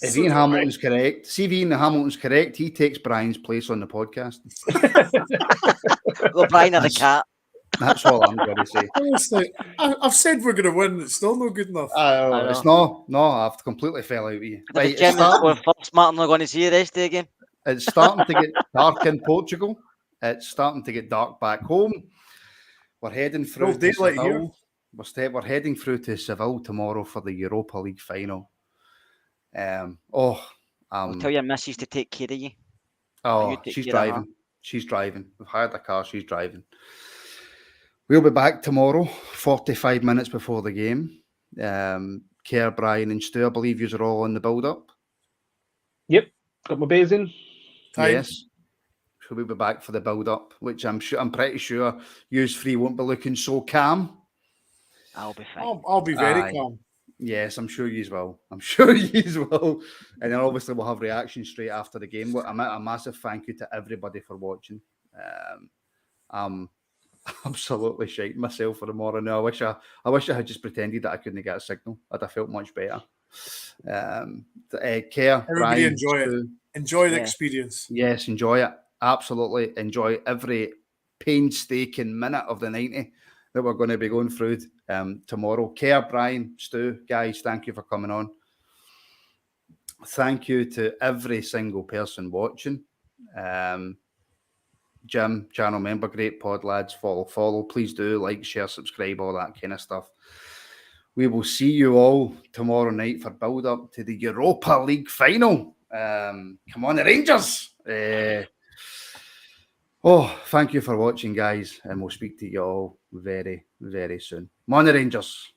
Speaker 1: If Ian Hamilton's correct, see if Ian Hamilton's correct, he takes Brian's place on the podcast.
Speaker 4: Well, Brian or the cat.
Speaker 1: That's all I'm going to say.
Speaker 5: Honestly, I've said we're going to win. It's still not good enough.
Speaker 1: It's no, I've completely fell out with you.
Speaker 4: If
Speaker 1: Right,
Speaker 4: the Germans score first, Martin, we're going to see the rest of the game.
Speaker 1: it's starting to get dark in Portugal. It's starting to get dark back home. We're heading through to Seville. We're heading through to Seville tomorrow for the Europa League Final.
Speaker 4: I'll tell your missus to take care of you.
Speaker 1: Oh,
Speaker 4: you take
Speaker 1: she's
Speaker 4: care of her.
Speaker 1: driving. She's driving. We've hired a car. She's driving. We'll be back tomorrow, 45 minutes before the game. Kerr, Brian, and Stu, I believe you are all in the build-up.
Speaker 3: Yep, got my beers in.
Speaker 1: Yes. So we'll be back for the build-up, which I'm pretty sure you three won't be looking so calm.
Speaker 4: I'll be fine.
Speaker 5: I'll be very calm.
Speaker 1: Yes, I'm sure you as well. I'm sure you as well. And then obviously we'll have reactions straight after the game. A massive thank you to everybody for watching. I'm absolutely shaking myself for tomorrow now. I wish I had just pretended that I couldn't get a signal. I'd have felt much better. Care,
Speaker 5: Everybody
Speaker 1: Brian,
Speaker 5: enjoy it. Enjoy the experience.
Speaker 1: Yes, enjoy it. Absolutely enjoy every painstaking minute of the 90 that we're going to be going through tomorrow. Care, Brian, Stu, guys, thank you for coming on. Thank you to every single person watching. Jim, channel member, great pod, lads. Follow. Please do like, share, subscribe, all that kind of stuff. We will see you all tomorrow night for build up to the Europa League Final. Come on, the Rangers. Thank you for watching, guys, and we'll speak to you all very, very soon. Come on, the Rangers.